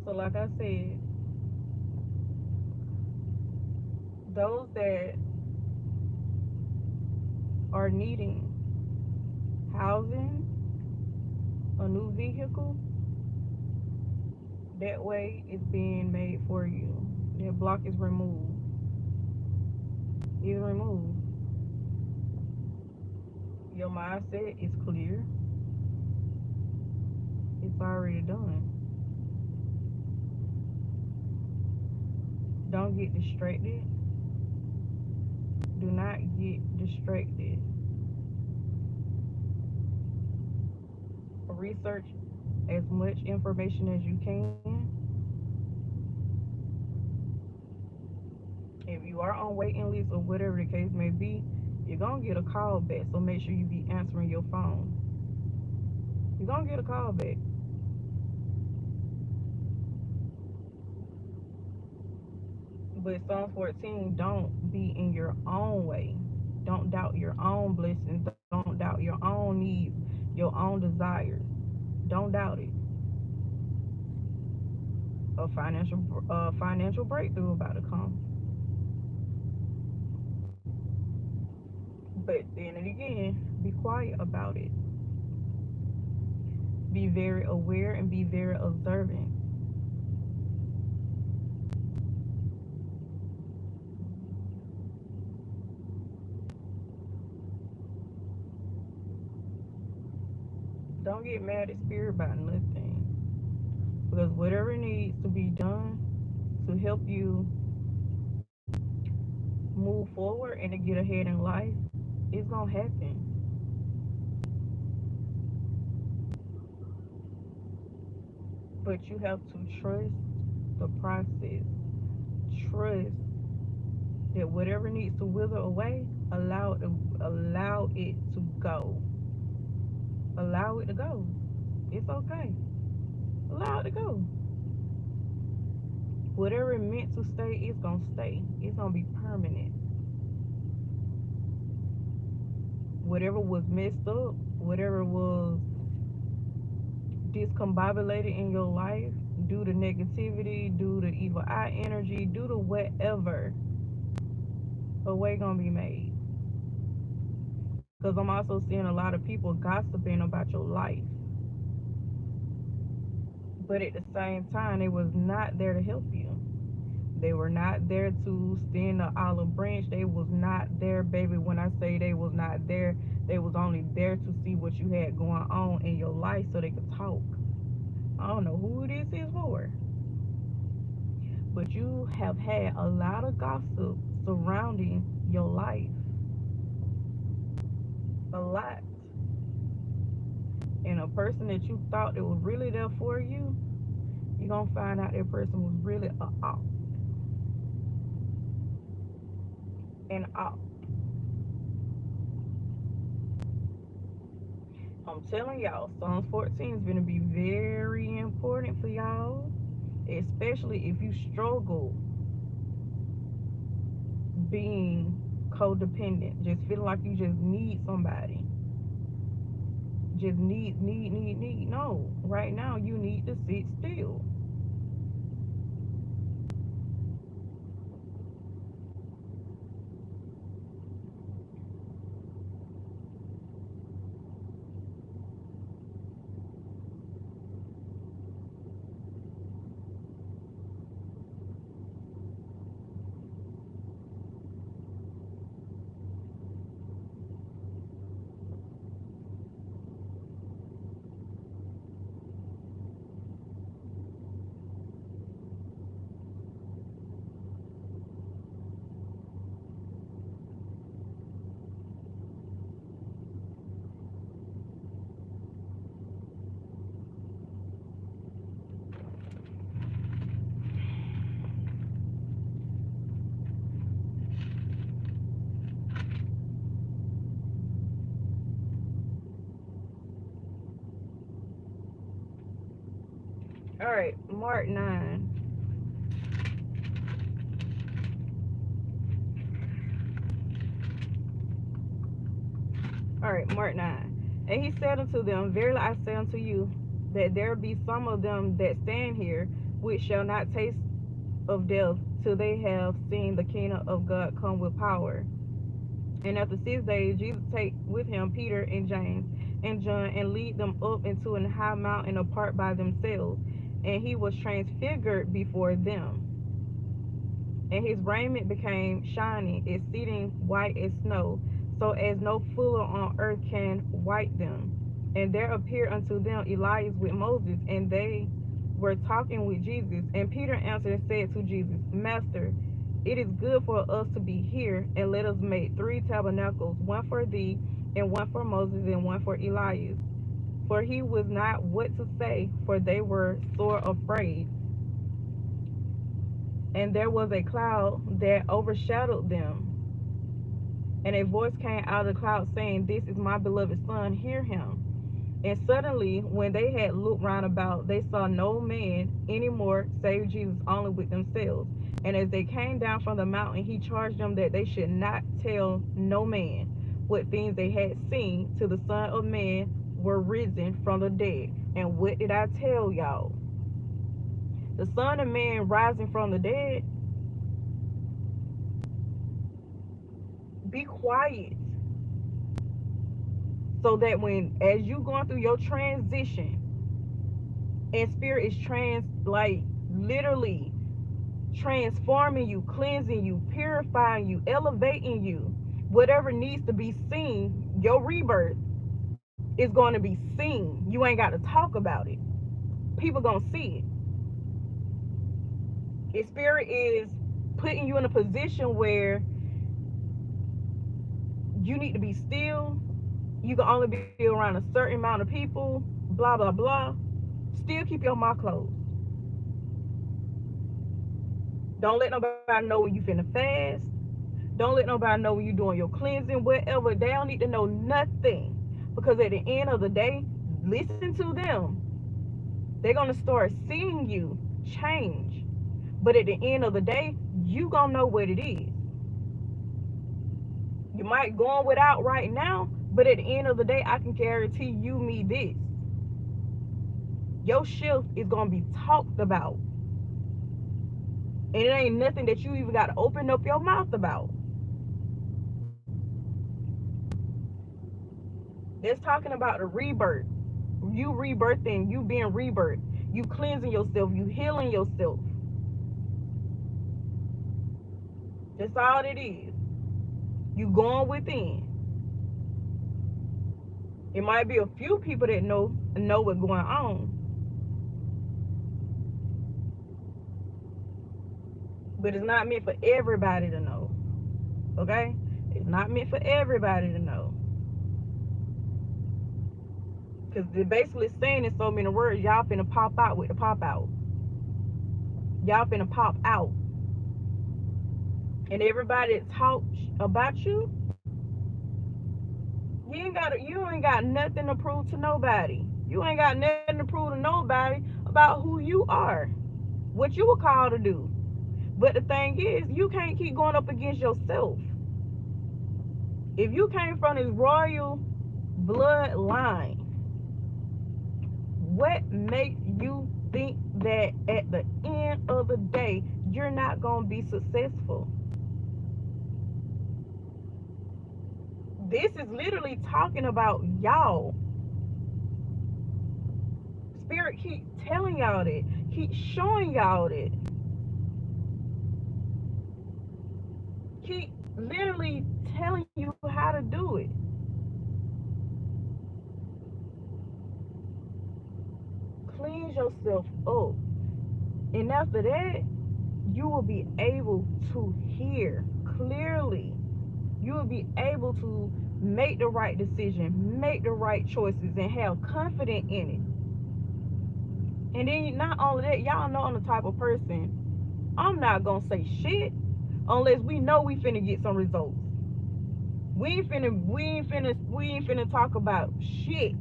So, like I said, those that are needing housing, a new vehicle, that way it's being made for you. That block is removed. Is removed. Your mindset is clear. It's already done. Don't get distracted. Do not get distracted. Research as much information as you can. If you are on waiting list or whatever the case may be, you're gonna get a call back. So make sure you be answering your phone. You're gonna get a call back. But Psalm 14, don't be in your own way. Don't doubt your own blessings. Don't doubt your own needs, your own desires. Don't doubt it. A financial breakthrough about to come. But then and again, be quiet about it. Be very aware and be very observant. Don't get mad at spirit about nothing. Because whatever needs to be done to help you move forward and to get ahead in life, it's gonna happen. But you have to trust the process. Trust that whatever needs to wither away, allow it to go. Allow it to go. It's okay. Allow it to go. Whatever it meant to stay, it's gonna stay. It's gonna be permanent. Whatever was messed up, whatever was discombobulated in your life due to negativity, due to evil eye energy, due to whatever, a way gonna be made. Because I'm also seeing a lot of people gossiping about your life, but at the same time, they was not there to help you. They were not there to stand the olive branch. They was not there, baby. When I say they was not there, they was only there to see what you had going on in your life so they could talk. I don't know who this is for, but you have had a lot of gossip surrounding your life. A lot. And a person that you thought that was really there for you, you're gonna find out that person was really a op. An op. I'm telling y'all, Psalms 14 is gonna be very important for y'all, especially if you struggle being codependent, just feeling like you just need somebody. Just need. No, right now you need to sit still. All right, Mark 9. All right, Mark 9. And he said unto them, verily I say unto you, that there be some of them that stand here, which shall not taste of death till they have seen the kingdom of God come with power. And after 6 days, Jesus take with him Peter and James and John, and lead them up into an high mountain apart by themselves. And he was transfigured before them, and his raiment became shining, exceeding white as snow, so as no fuller on earth can white them. And there appeared unto them Elias with Moses, and they were talking with Jesus. And Peter answered and said to Jesus, Master, it is good for us to be here, and let us make 3 tabernacles, one for thee, and one for Moses, and one for Elias. For he was not what to say, for they were sore afraid. And there was a cloud that overshadowed them. And a voice came out of the cloud saying, This is my beloved son, hear him. And suddenly, when they had looked round about, they saw no man any more save Jesus only with themselves. And as they came down from the mountain, he charged them that they should not tell no man what things they had seen till the Son of Man were risen from the dead. And what did I tell y'all? The Son of Man rising from the dead. Be quiet, so that when as you going through your transition and spirit is like literally transforming you, cleansing you, purifying you, elevating you, whatever needs to be seen, your rebirth is going to be seen. You ain't got to talk about it. People gonna see it. If spirit is putting you in a position where you need to be still, you can only be around a certain amount of people, blah blah blah, still keep your mouth closed. Don't let nobody know when you finna fast. Don't let nobody know when you doing your cleansing, whatever. They don't need to know nothing. Because at the end of the day, listen to them. They're gonna start seeing you change. But at the end of the day, you gonna know what it is. You might go on without right now, but at the end of the day, I can guarantee you me this. Your shift is gonna be talked about. And it ain't nothing that you even gotta open up your mouth about. It's talking about the rebirth. You rebirthing, you being rebirthed, you cleansing yourself, you healing yourself. That's all it is. You going within. It might be a few people that know what's going on, but it's not meant for everybody to know. Okay? It's not meant for everybody to know. Because they're basically saying in so many words, y'all finna pop out with the pop out. Y'all finna pop out. And everybody that talks about you ain't got nothing to prove to nobody. You ain't got nothing to prove to nobody about who you are, what you were called to do. But the thing is, you can't keep going up against yourself. If you came from this royal bloodline, what makes you think that at the end of the day you're not gonna be successful? This is literally talking about y'all. Spirit keep telling y'all that, keep showing y'all that, keep literally telling you how to do it. Cleanse yourself up. And after that, you will be able to hear clearly. You will be able to make the right decision, make the right choices, and have confidence in it. And then not only that, y'all know I'm the type of person, I'm not gonna say shit unless we know we finna get some results. We ain't finna talk about shit.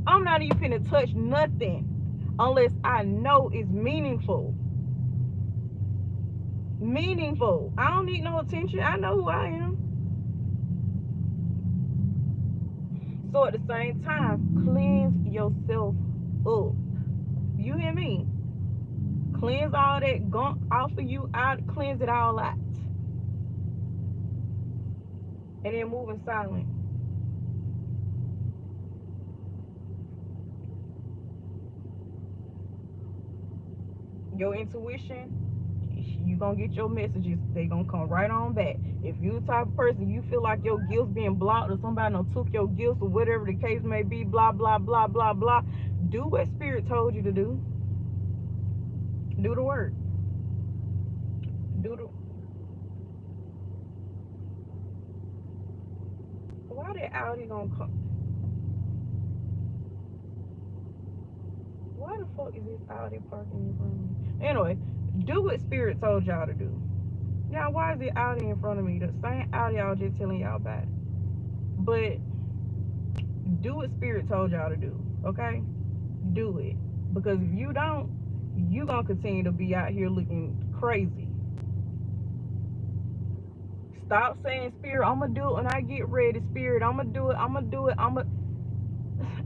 I'm not even finna touch nothing unless I know it's meaningful. Meaningful. I don't need no attention. I know who I am. So at the same time, cleanse yourself up. You hear me? Cleanse all that gunk off of you out. Cleanse it all out. And then move in silence. Your intuition, you gonna get your messages. They gonna come right on back. If you the type of person you feel like your gifts being blocked or somebody done took your gifts or whatever the case may be, blah blah blah blah blah, do what spirit told you to do. Do the work. Do the. Why did Audi gonna come? Why the fuck is this Audi parking in front of me? Anyway, do what spirit told y'all to do. Now, why is it Audi in front of me? The same Audi I was just telling y'all about. But do what spirit told y'all to do, okay? Do it. Because if you don't, you gonna continue to be out here looking crazy. Stop saying, spirit, I'm gonna do it when I get ready. Spirit, I'm gonna do it. I'm gonna do it.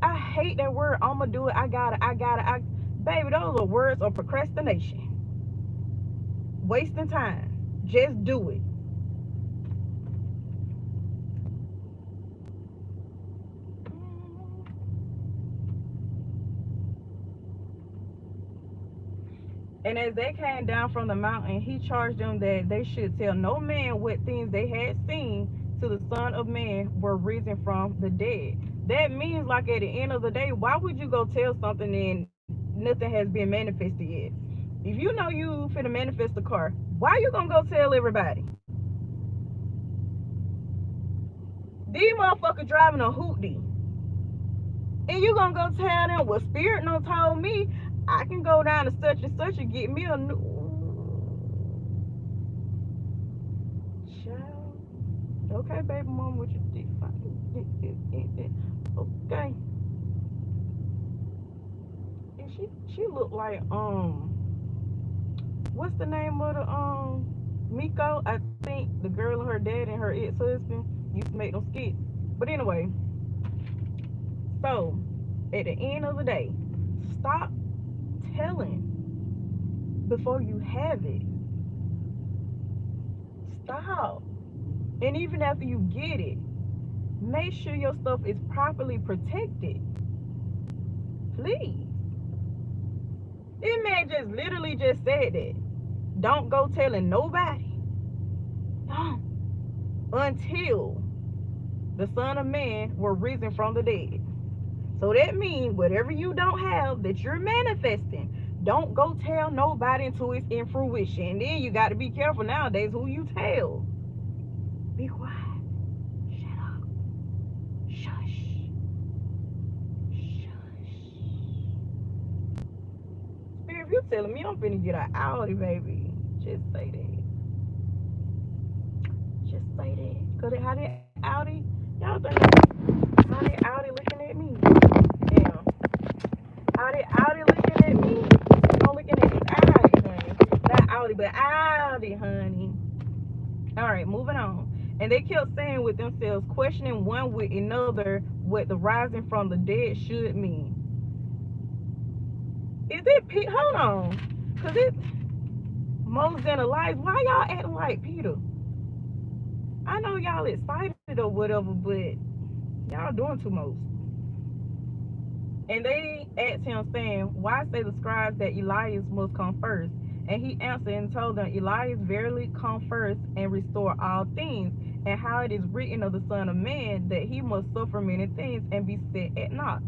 I hate that word. I'm gonna do it. I got it. I got it. Baby, those are words of procrastination. Wasting time. Just do it. And as they came down from the mountain, he charged them that they should tell no man what things they had seen till the Son of Man were risen from the dead. That means, like, at the end of the day, why would you go tell something and nothing has been manifested yet? If you know you finna manifest a car, why you gonna go tell everybody? These motherfuckers driving a hoopty. And you gonna go tell them, well, Spirit done told me I can go down to such and such and get me a new child. Okay, baby mom, what you think? Okay. And she looked like what's the name of the Miko? I think the girl and her dad and her ex-husband used to make them skits. But anyway, so at the end of the day, stop telling before you have it. Stop. And even after you get it, make sure your stuff is properly protected. Please. This man just literally just said that. Don't go telling nobody. Don't. Until the Son of Man were risen from the dead. So that means whatever you don't have that you're manifesting, don't go tell nobody until it's in fruition. And then you got to be careful nowadays who you tell. Be quiet. Shut up. Shush. Shush. Spirit, if you telling me I'm finna get an Audi, baby, just say that. Just say that. Cause how did Audi? Y'all think how did Audi looking at me? Damn. How did Audi looking at me? I'm looking at his eyes, honey. Not Audi, but Audi, honey. All right, moving on. And they kept saying with themselves, questioning one with another what the rising from the dead should mean. Is it Pete? Hold on. Because it's Moses and Elias. Why y'all acting like Peter? I know y'all excited or whatever, but y'all doing too much. And they asked him, saying, why say the scribes that Elias must come first? And he answered and told them, Elias verily come first and restore all things, and how it is written of the Son of Man that he must suffer many things and be set at naught.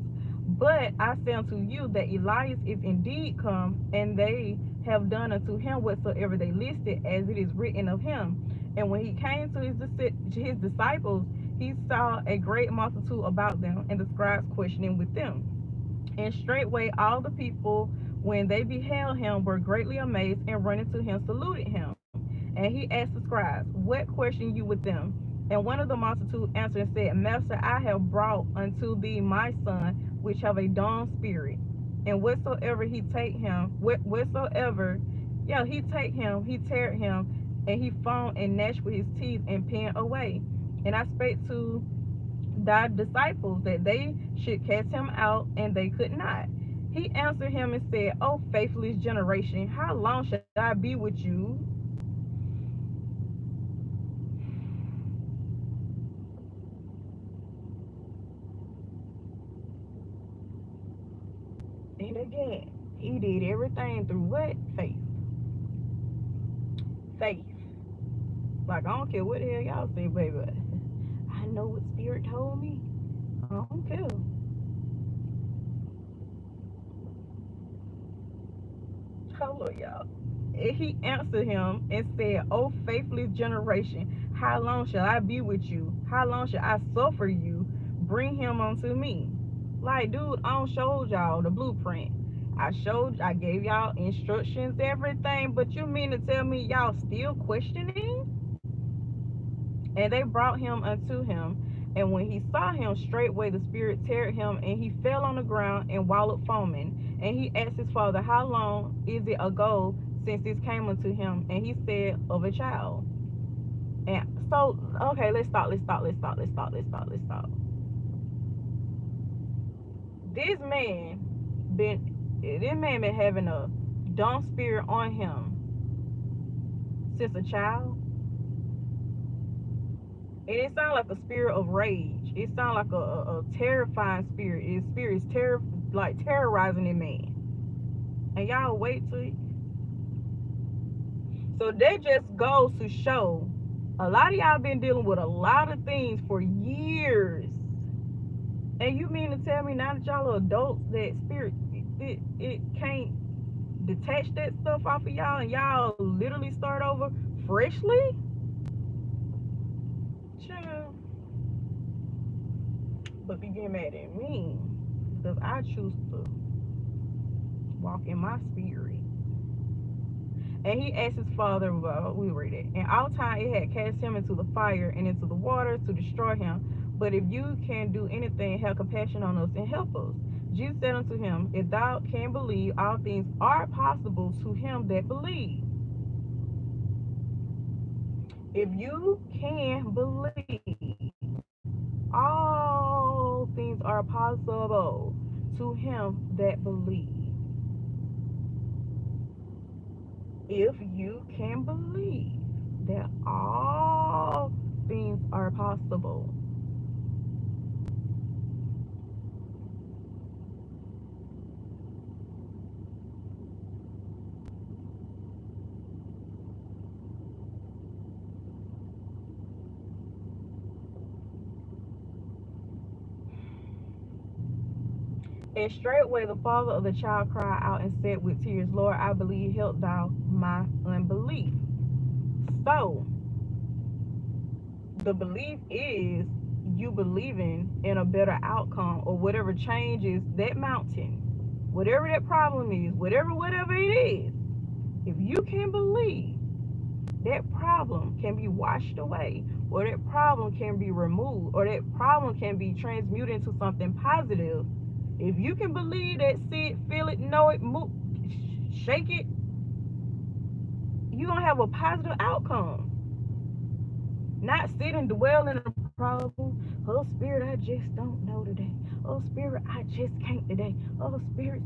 But I say unto you that Elias is indeed come, and they have done unto him whatsoever they listed, as it is written of him. And when he came to his disciples, he saw a great multitude about them, and the scribes questioning with them. And straightway all the people, when they beheld him, were greatly amazed, and running to him saluted him. And he asked the scribes, what question you with them? And one of the multitude answered and said, Master, I have brought unto thee my son, which have a dumb spirit. And whatsoever he take him, whatsoever, yeah, he take him, he tear him, and he foamed and gnashed with his teeth and penned away. And I spake to thy disciples that they should cast him out, and they could not. He answered him and said, O faithless generation, how long shall I be with you? And again, he did everything through what? Faith. Faith. Like, I don't care what the hell y'all say, baby. I know what Spirit told me. I don't care. Hold on, y'all. And he answered him and said, O faithless generation, how long shall I be with you? How long shall I suffer you? Bring him unto me. Like, dude, I showed y'all the blueprint. I gave y'all instructions, everything, but you mean to tell me y'all still questioning? And they brought him unto him, And when he saw him, straightway the spirit teared him, and he fell on the ground and wallowed foaming. And he asked his father, how long is it ago since this came unto him? And he said, of a child. And so, okay, let's stop. This man been having a dumb spirit on him since a child. And it sounds like a spirit of rage. It sounds like a terrifying spirit. His spirit is like terrorizing a man. And y'all wait till. So that just goes to show a lot of y'all been dealing with a lot of things for years. And you mean to tell me now that y'all are adults that spirit it can't detach that stuff off of y'all and y'all literally start over freshly? Chill. But be getting mad at me because I choose to walk in my spirit. And he asked his father, well, we read it. And all time it had cast him into the fire and into the water to destroy him. But if you can do anything, have compassion on us and help us. Jesus said unto him, if thou can believe, all things are possible to him that believe. If you can believe, all things are possible to him that believe. If you can believe that all things are possible. And straightway the father of the child cried out and said with tears, Lord, I believe, help thou my unbelief. So the belief is you believing in a better outcome or whatever changes that mountain, whatever that problem is, whatever it is. If you can believe, that problem can be washed away, or that problem can be removed, or that problem can be transmuted into something positive. If you can believe that, see it, feel it, know it, move, shake it, you're gonna have a positive outcome. Not sit and dwell in a problem. Oh spirit, I just don't know today. Oh spirit, I just can't today. Oh spirit.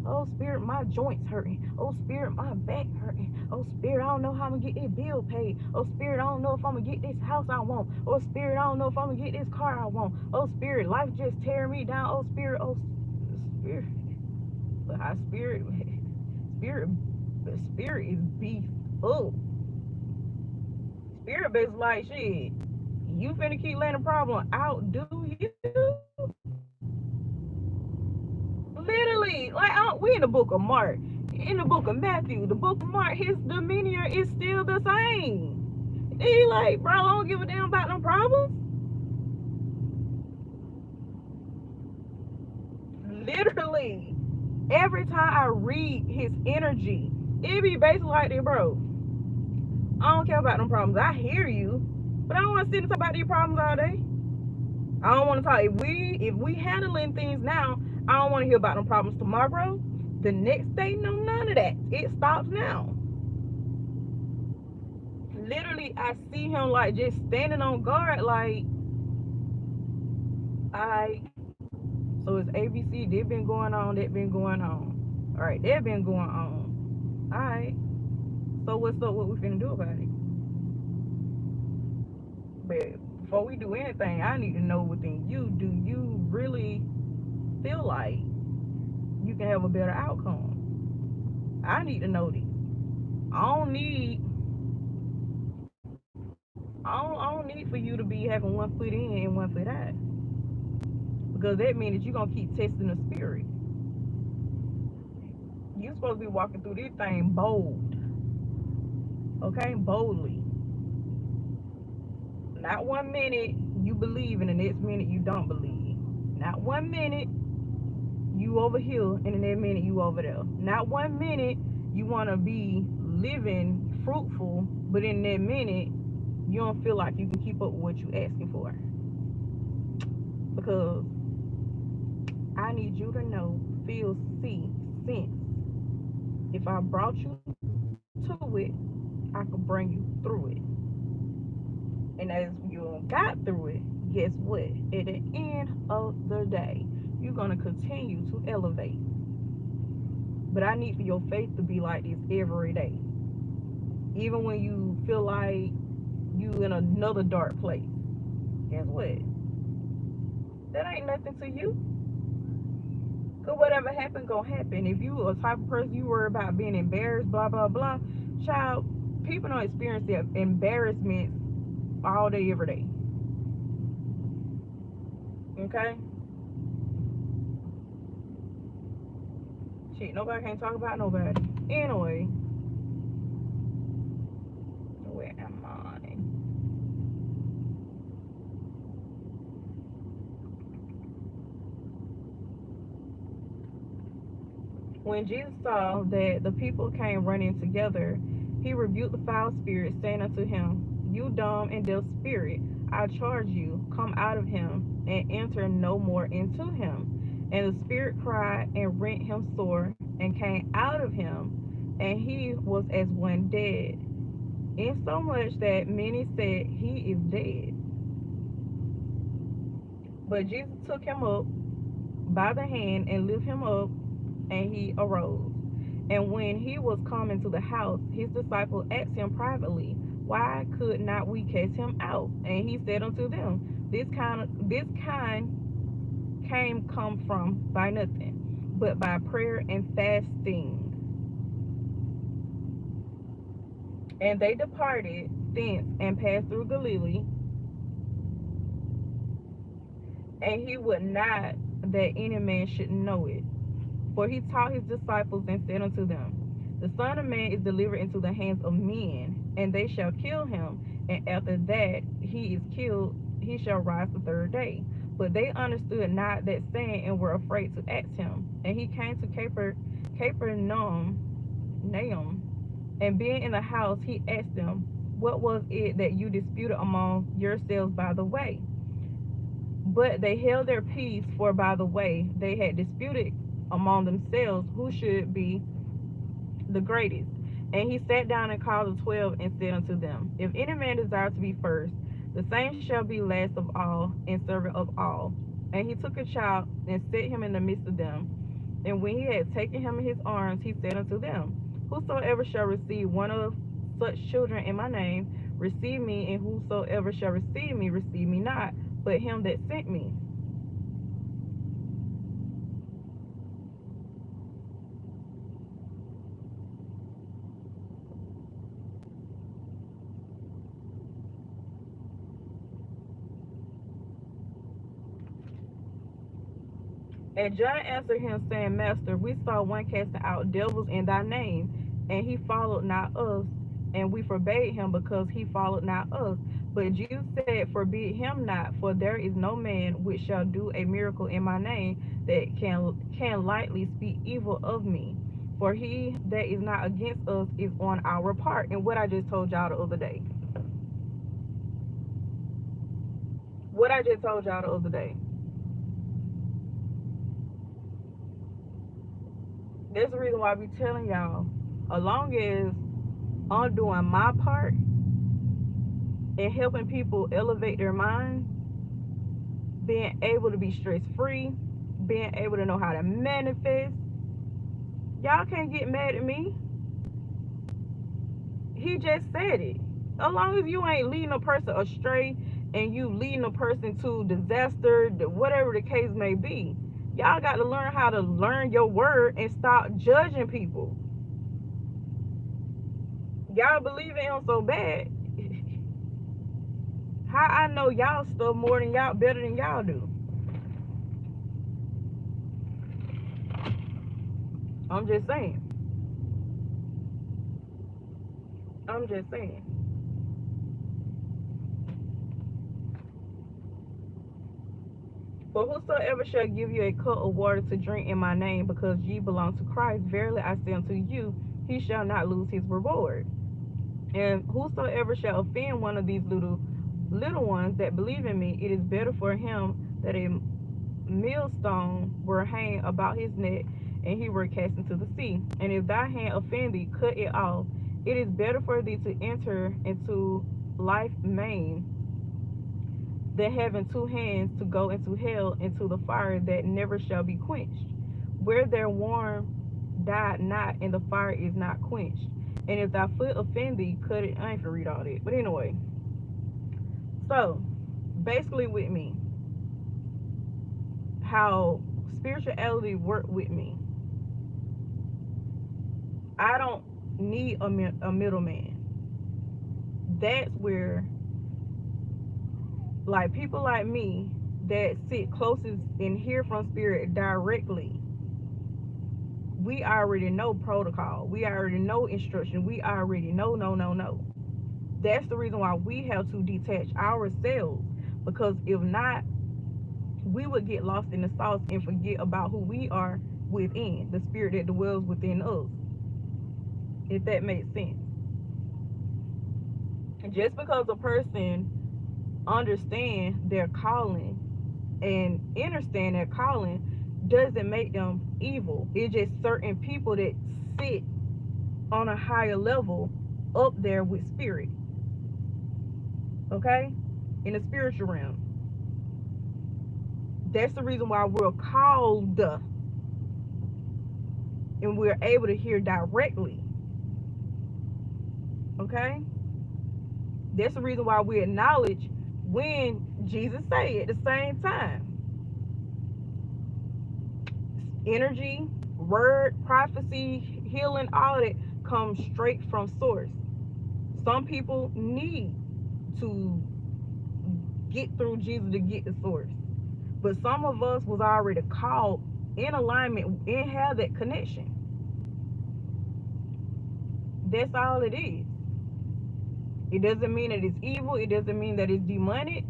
Oh spirit, my joints hurting. Oh spirit, my back hurting. Oh spirit, I don't know how I'm gonna get this bill paid. Oh spirit, I don't know if I'm gonna get this house I want. Oh spirit, I don't know if I'm gonna get this car I want. Oh spirit, life just tearing me down. Oh spirit. But how spirit, the spirit is beef up. Spirit based like shit. You finna keep letting the problem out, do you? Literally, like we in the book of Mark, in the book of Matthew, the book of Mark, his demeanor is still the same. He like, bro, I don't give a damn about no problems. Literally, every time I read his energy, it be basically like this, bro. I don't care about them problems. I hear you, but I don't want to sit and talk about these problems all day. I don't want to talk. If we handling things now, I don't want to hear about them problems tomorrow. The next day, no, none of that. It stops now. Literally, I see him like just standing on guard, like, I. So it's ABC. They've been going on. That been going on. All right, that been going on. All right. So what's up? What we finna do about it? But before we do anything, I need to know within you. Do you really feel like you can have a better outcome? I need to know this. I don't need I don't need for you to be having one foot in and one foot out. Because that means that you're gonna keep testing the spirit. You're supposed to be walking through this thing bold. Okay? Boldly. Not 1 minute you believe and the next minute you don't believe. Not 1 minute you over here and the next minute you over there. Not 1 minute you wanna be living fruitful, but in that minute you don't feel like you can keep up with what you asking for. Because I need you to know, feel, see, sense. If I brought you to it, I could bring you through it. And as you got through it, guess what? At the end of the day, you're going to continue to elevate. But I need for your faith to be like this every day. Even when you feel like you in another dark place. Guess what? That ain't nothing to you. Cause whatever happened gonna happen. If you a type of person you worry about being embarrassed, blah blah blah, child, people don't experience that embarrassment all day, every day. Okay? Shit, nobody can't talk about nobody. Anyway, where am I? When Jesus saw that the people came running together, he rebuked the foul spirit, saying unto him, You dumb and deaf spirit, I charge you, come out of him, and enter no more into him. And the spirit cried and rent him sore, and came out of him, and he was as one dead, insomuch that many said, He is dead. But Jesus took him up by the hand and lifted him up, and he arose. And when he was come into the house, his disciples asked him privately, Why could not we cast him out? And he said unto them, This kind came come from by nothing, but by prayer and fasting. And they departed thence and passed through Galilee, and he would not that any man should know it. For he taught his disciples and said unto them, The Son of Man is delivered into the hands of men, and they shall kill him, and after that he is killed, he shall rise the third day. But they understood not that saying, and were afraid to ask him. And he came to Capernaum, and being in the house, he asked them, What was it that you disputed among yourselves by the way? But they held their peace, for by the way they had disputed among themselves who should be the greatest. And he sat down and called the 12 and said unto them, If any man desire to be first, the same shall be last of all and servant of all. And he took a child and set him in the midst of them. And when he had taken him in his arms, he said unto them, Whosoever shall receive one of such children in my name, receive me, and whosoever shall receive me not, but him that sent me. And John answered him, saying, Master, we saw one casting out devils in thy name, and he followed not us, and we forbade him because he followed not us. But Jesus said, Forbid him not, for there is no man which shall do a miracle in my name that can lightly speak evil of me. For he that is not against us is on our part. And what I just told y'all the other day. What I just told y'all the other day. That's the reason why I be telling y'all, as long as I'm doing my part in helping people elevate their mind, being able to be stress free, being able to know how to manifest, y'all can't get mad at me. He just said it. As long as you ain't leading a person astray and you leading a person to disaster, whatever the case may be, y'all got to learn how to learn your word and stop judging people. Y'all believe in him so bad. How I know y'all stuff more than y'all, better than y'all do. I'm just saying. I'm just saying. For whosoever shall give you a cup of water to drink in my name, because ye belong to Christ, verily I say unto you, he shall not lose his reward. And whosoever shall offend one of these little ones that believe in me, it is better for him that a millstone were hanged about his neck, and he were cast into the sea. And if thy hand offend thee, cut it off. It is better for thee to enter into life maimed than having two hands to go into hell, into the fire that never shall be quenched, where their warm died not, and the fire is not quenched. And if thy foot offend thee, cut it. I ain't gonna read all that. But anyway, so basically with me, how spirituality worked with me, I don't need a middleman. That's where, like, people like me that sit closest and hear from spirit directly, we already know protocol. We already know instruction. We already know, no, no, no. That's the reason why we have to detach ourselves. Because if not, we would get lost in the sauce and forget about who we are within, the spirit that dwells within us. If that makes sense. Just because a person understand their calling and understand their calling doesn't make them evil. It's just certain people that sit on a higher level up there with spirit, okay, in the spiritual realm. That's the reason why we're called and we're able to hear directly, okay. That's the reason why we acknowledge when Jesus said at the same time, energy, word, prophecy, healing, all that comes straight from source. Some people need to get through Jesus to get the source, but some of us was already called in alignment and have that connection. That's all it is. It doesn't mean that it's evil. It doesn't mean that it's demonic.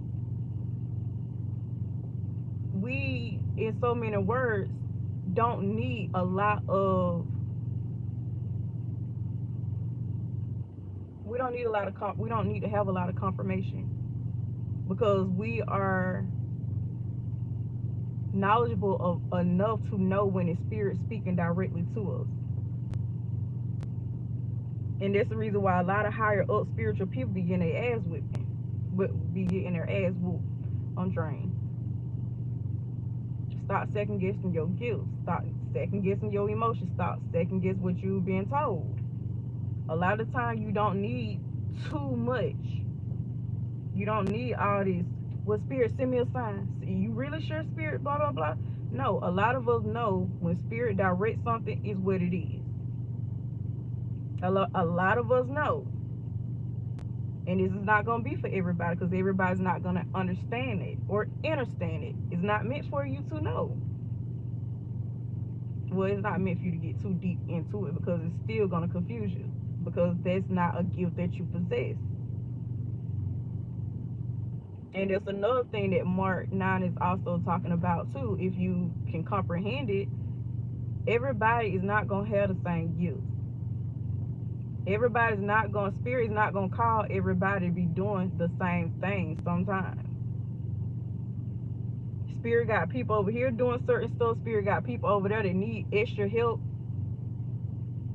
We, in so many words, don't need a lot of. We don't need a lot of. We don't need to have a lot of confirmation, because we are knowledgeable of enough to know when it's spirit speaking directly to us. And that's the reason why a lot of higher up spiritual people be getting their ass whipping, but be getting their ass whooped on drain. Stop second guessing your gifts. Stop second guessing your emotions. Stop second guess what you've been told. A lot of time you don't need too much. You don't need all this. Well, spirit, send me a sign. You really sure spirit, blah, blah, blah? No, a lot of us know when spirit directs something is what it is. A lot of us know. And this is not going to be for everybody, because everybody's not going to understand it or understand it. It's not meant for you to know. Well, it's not meant for you to get too deep into it, because it's still going to confuse you, because that's not a gift that you possess. And there's another thing that Mark 9 is also talking about too. If you can comprehend it, everybody is not going to have the same gift. Everybody's not going, spirit is not going to call everybody to be doing the same thing sometimes. Spirit got people over here doing certain stuff. Spirit got people over there that need extra help.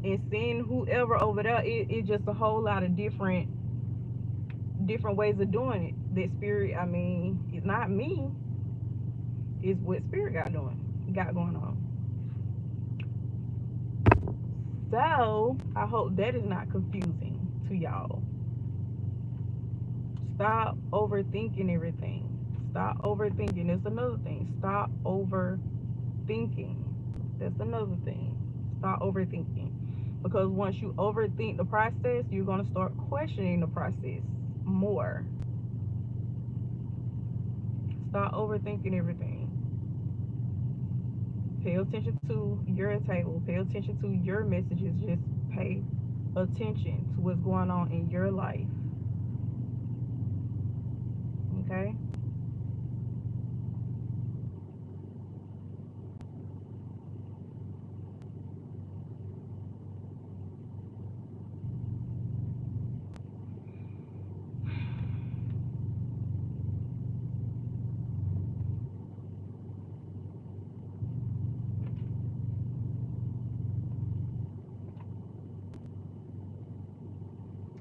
And seeing whoever over there, it's just a whole lot of different ways of doing it. That spirit, I mean, it's not me. It's what spirit got going on. So I hope that is not confusing to y'all. Stop overthinking everything. Stop overthinking. That's another thing. Stop overthinking. That's another thing. Stop overthinking. Because once you overthink the process, you're going to start questioning the process more. Stop overthinking everything. Pay attention to your table. Pay attention to your messages. Just pay attention to what's going on in your life. Okay?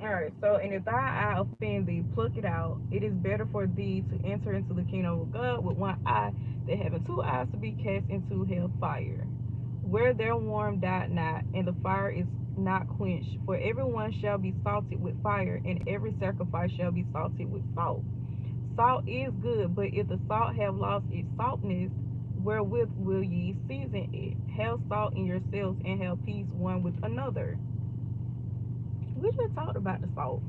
Alright, so and if thy eye offend thee, pluck it out. It is better for thee to enter into the kingdom of God with one eye than having two eyes to be cast into hell fire, where their warm died not, and the fire is not quenched. For everyone shall be salted with fire, and every sacrifice shall be salted with salt. Salt is good, but if the salt have lost its saltness, wherewith will ye season it? Have salt in yourselves, and have peace one with another. We just talked about the salt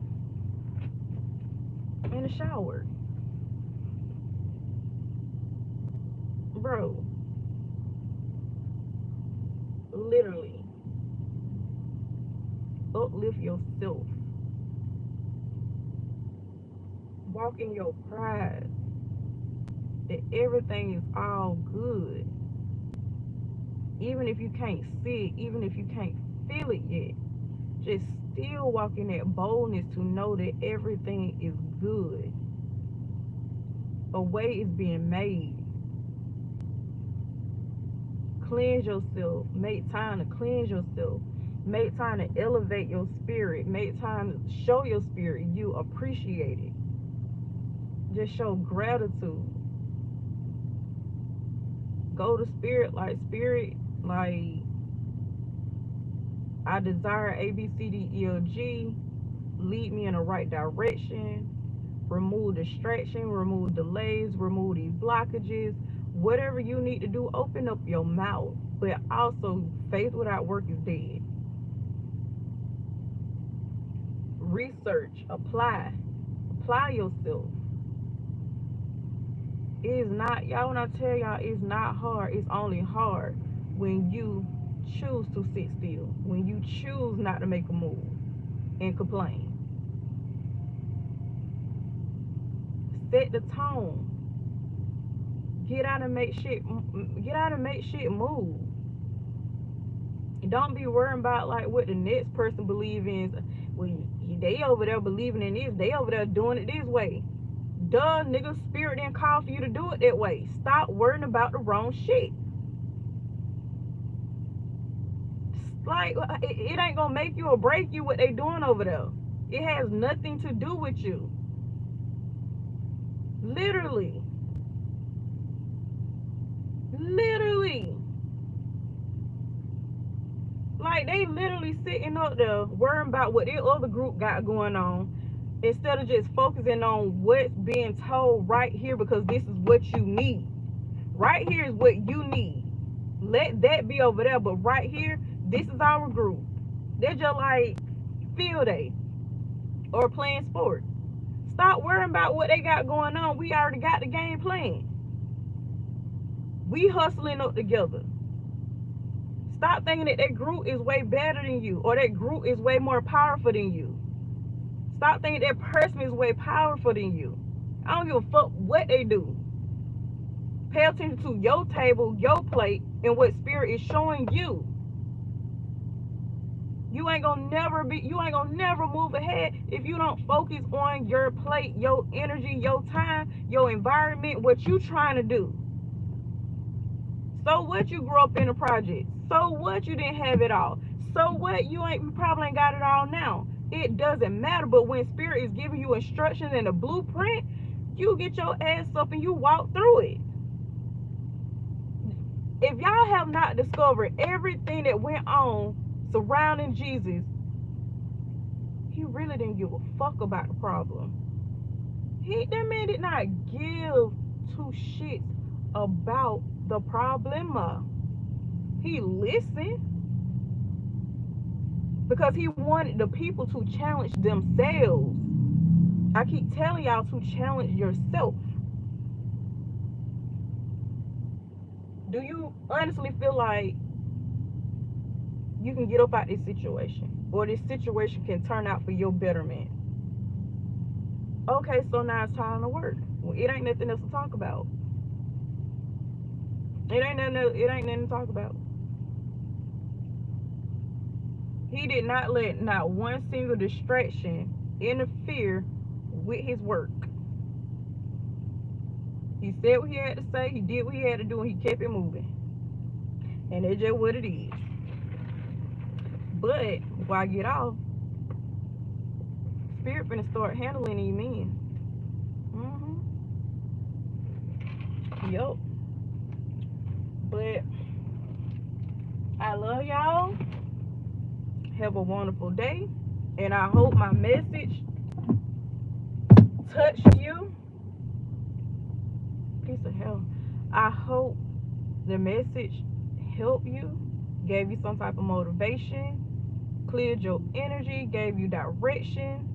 in the shower. Bro, literally, uplift yourself. Walk in your pride that everything is all good. Even if you can't see it, even if you can't feel it yet, just still walk in that boldness to know that everything is good. A way is being made. Cleanse yourself. Make time to cleanse yourself. Make time to elevate your spirit. Make time to show your spirit you appreciate it. Just show gratitude. Go to spirit, like I desire A, B, C, D, E, F, G. Lead me in the right direction. Remove distraction, remove delays, remove these blockages. Whatever you need to do, open up your mouth. But also, faith without work is dead. Research, apply yourself. It is not, y'all, when I tell y'all it's not hard, it's only hard when you choose to sit still, when you choose not to make a move and complain. Set the tone. Get out and make shit move. Don't be worrying about like what the next person believes in. Well, they over there believing in this, they over there doing it this way. Duh, nigga, spirit didn't call for you to do it that way. Stop worrying about the wrong shit. Like, it ain't gonna make you or break you what they doing over there. It has nothing to do with you. Literally. Like, they literally sitting up there worrying about what their other group got going on instead of just focusing on what's being told right here, because this is what you need. Right here is what you need. Let that be over there, but right here, this is our group. They're just like field day or playing sports. Stop worrying about what they got going on. We already got the game plan. We hustling up together. Stop thinking that that group is way better than you, or that group is way more powerful than you. Stop thinking that person is way powerful than you. I don't give a fuck what they do. Pay attention to your table, your plate, and what spirit is showing you. You ain't gonna never move ahead if you don't focus on your plate, your energy, your time, your environment, what you trying to do. So what, you grew up in a project? So what, you didn't have it all? So what, you probably ain't got it all now? It doesn't matter. But when spirit is giving you instructions and a blueprint, you get your ass up and you walk through it. If y'all have not discovered everything that went on surrounding Jesus, he really didn't give a fuck about the problem. That man did not give two shits about the problem. He listened because he wanted the people to challenge themselves. I keep telling y'all to challenge yourself. Do you honestly feel like you can get up out this situation, or this situation can turn out for your betterment? Okay, so now it's time to work. Well, it ain't nothing else to talk about. It ain't nothing to talk about. He did not let not one single distraction interfere with his work. He said what he had to say, he did what he had to do, and he kept it moving. And that's just what it is. But before I get off, Spirit finna start handling these men. Yup. But I love y'all. Have a wonderful day. And I hope my message touched you. Piece of hell. I hope the message helped you, gave you some type of motivation, cleared your energy, gave you direction,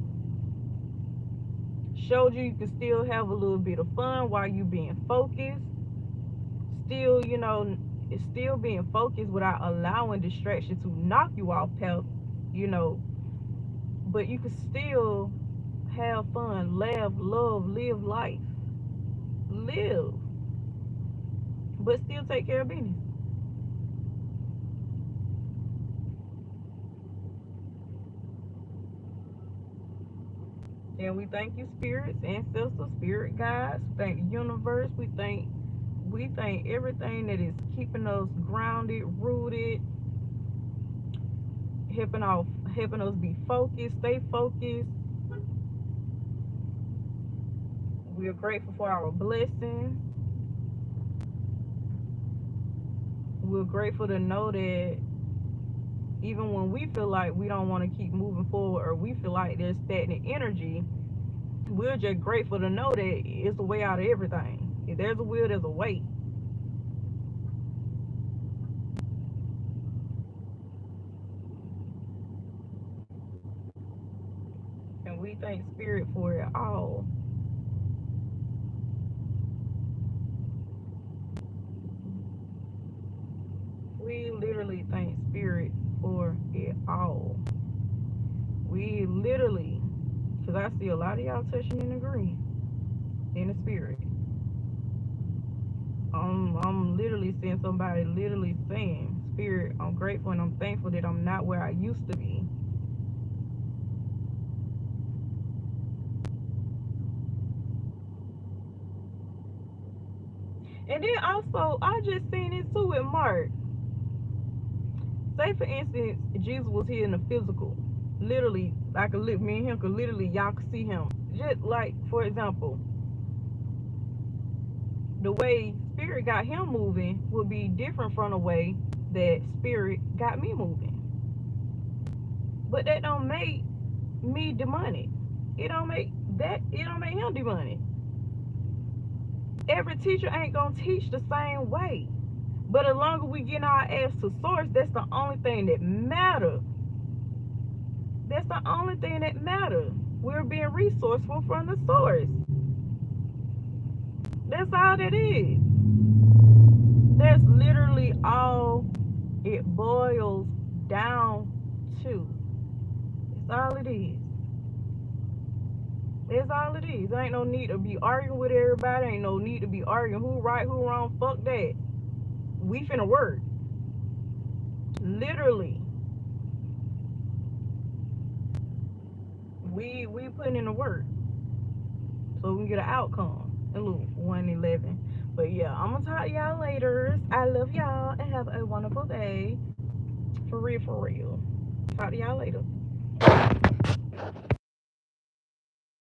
showed you can still have a little bit of fun while you being focused. Still, it's still being focused without allowing distraction to knock you off path, you know. But you can still have fun, laugh, love, live life, live, but still take care of business. And we thank you, spirits, ancestors, spirit guides. Thank the universe. We thank everything that is keeping us grounded, rooted, helping us be focused, stay focused. We are grateful for our blessing. We're grateful to know that even when we feel like we don't want to keep moving forward or we feel like there's stagnant energy, we're just grateful to know that it's a way out of everything. If there's a will, there's a way. And we thank Spirit for it all. We literally thank Spirit for it all. We literally, because I see a lot of y'all touching and agreeing in the Spirit. I'm literally seeing somebody literally saying, Spirit, I'm grateful and I'm thankful that I'm not where I used to be. And then also, I just seen it too with Mark. Say for instance, Jesus was here in the physical. Literally, I could look, me and him could literally, y'all could see him. Just like, for example, the way Spirit got him moving would be different from the way that Spirit got me moving. But that don't make me demonic. It don't make him demonic. Every teacher ain't gonna teach the same way. But as long as we get our ass to source, that's the only thing that matters. That's the only thing that matters. We're being resourceful from the source. That's all that is. That's literally all it boils down to. That's all it is. That's all it is. There ain't no need to be arguing with everybody. Ain't no need to be arguing who right, who wrong. Fuck that. We finna work. Literally. We putting in the work so we can get an outcome in Luke 1:11. But yeah, I'm gonna talk to y'all later. I love y'all and have a wonderful day. For real, for real. Talk to y'all later.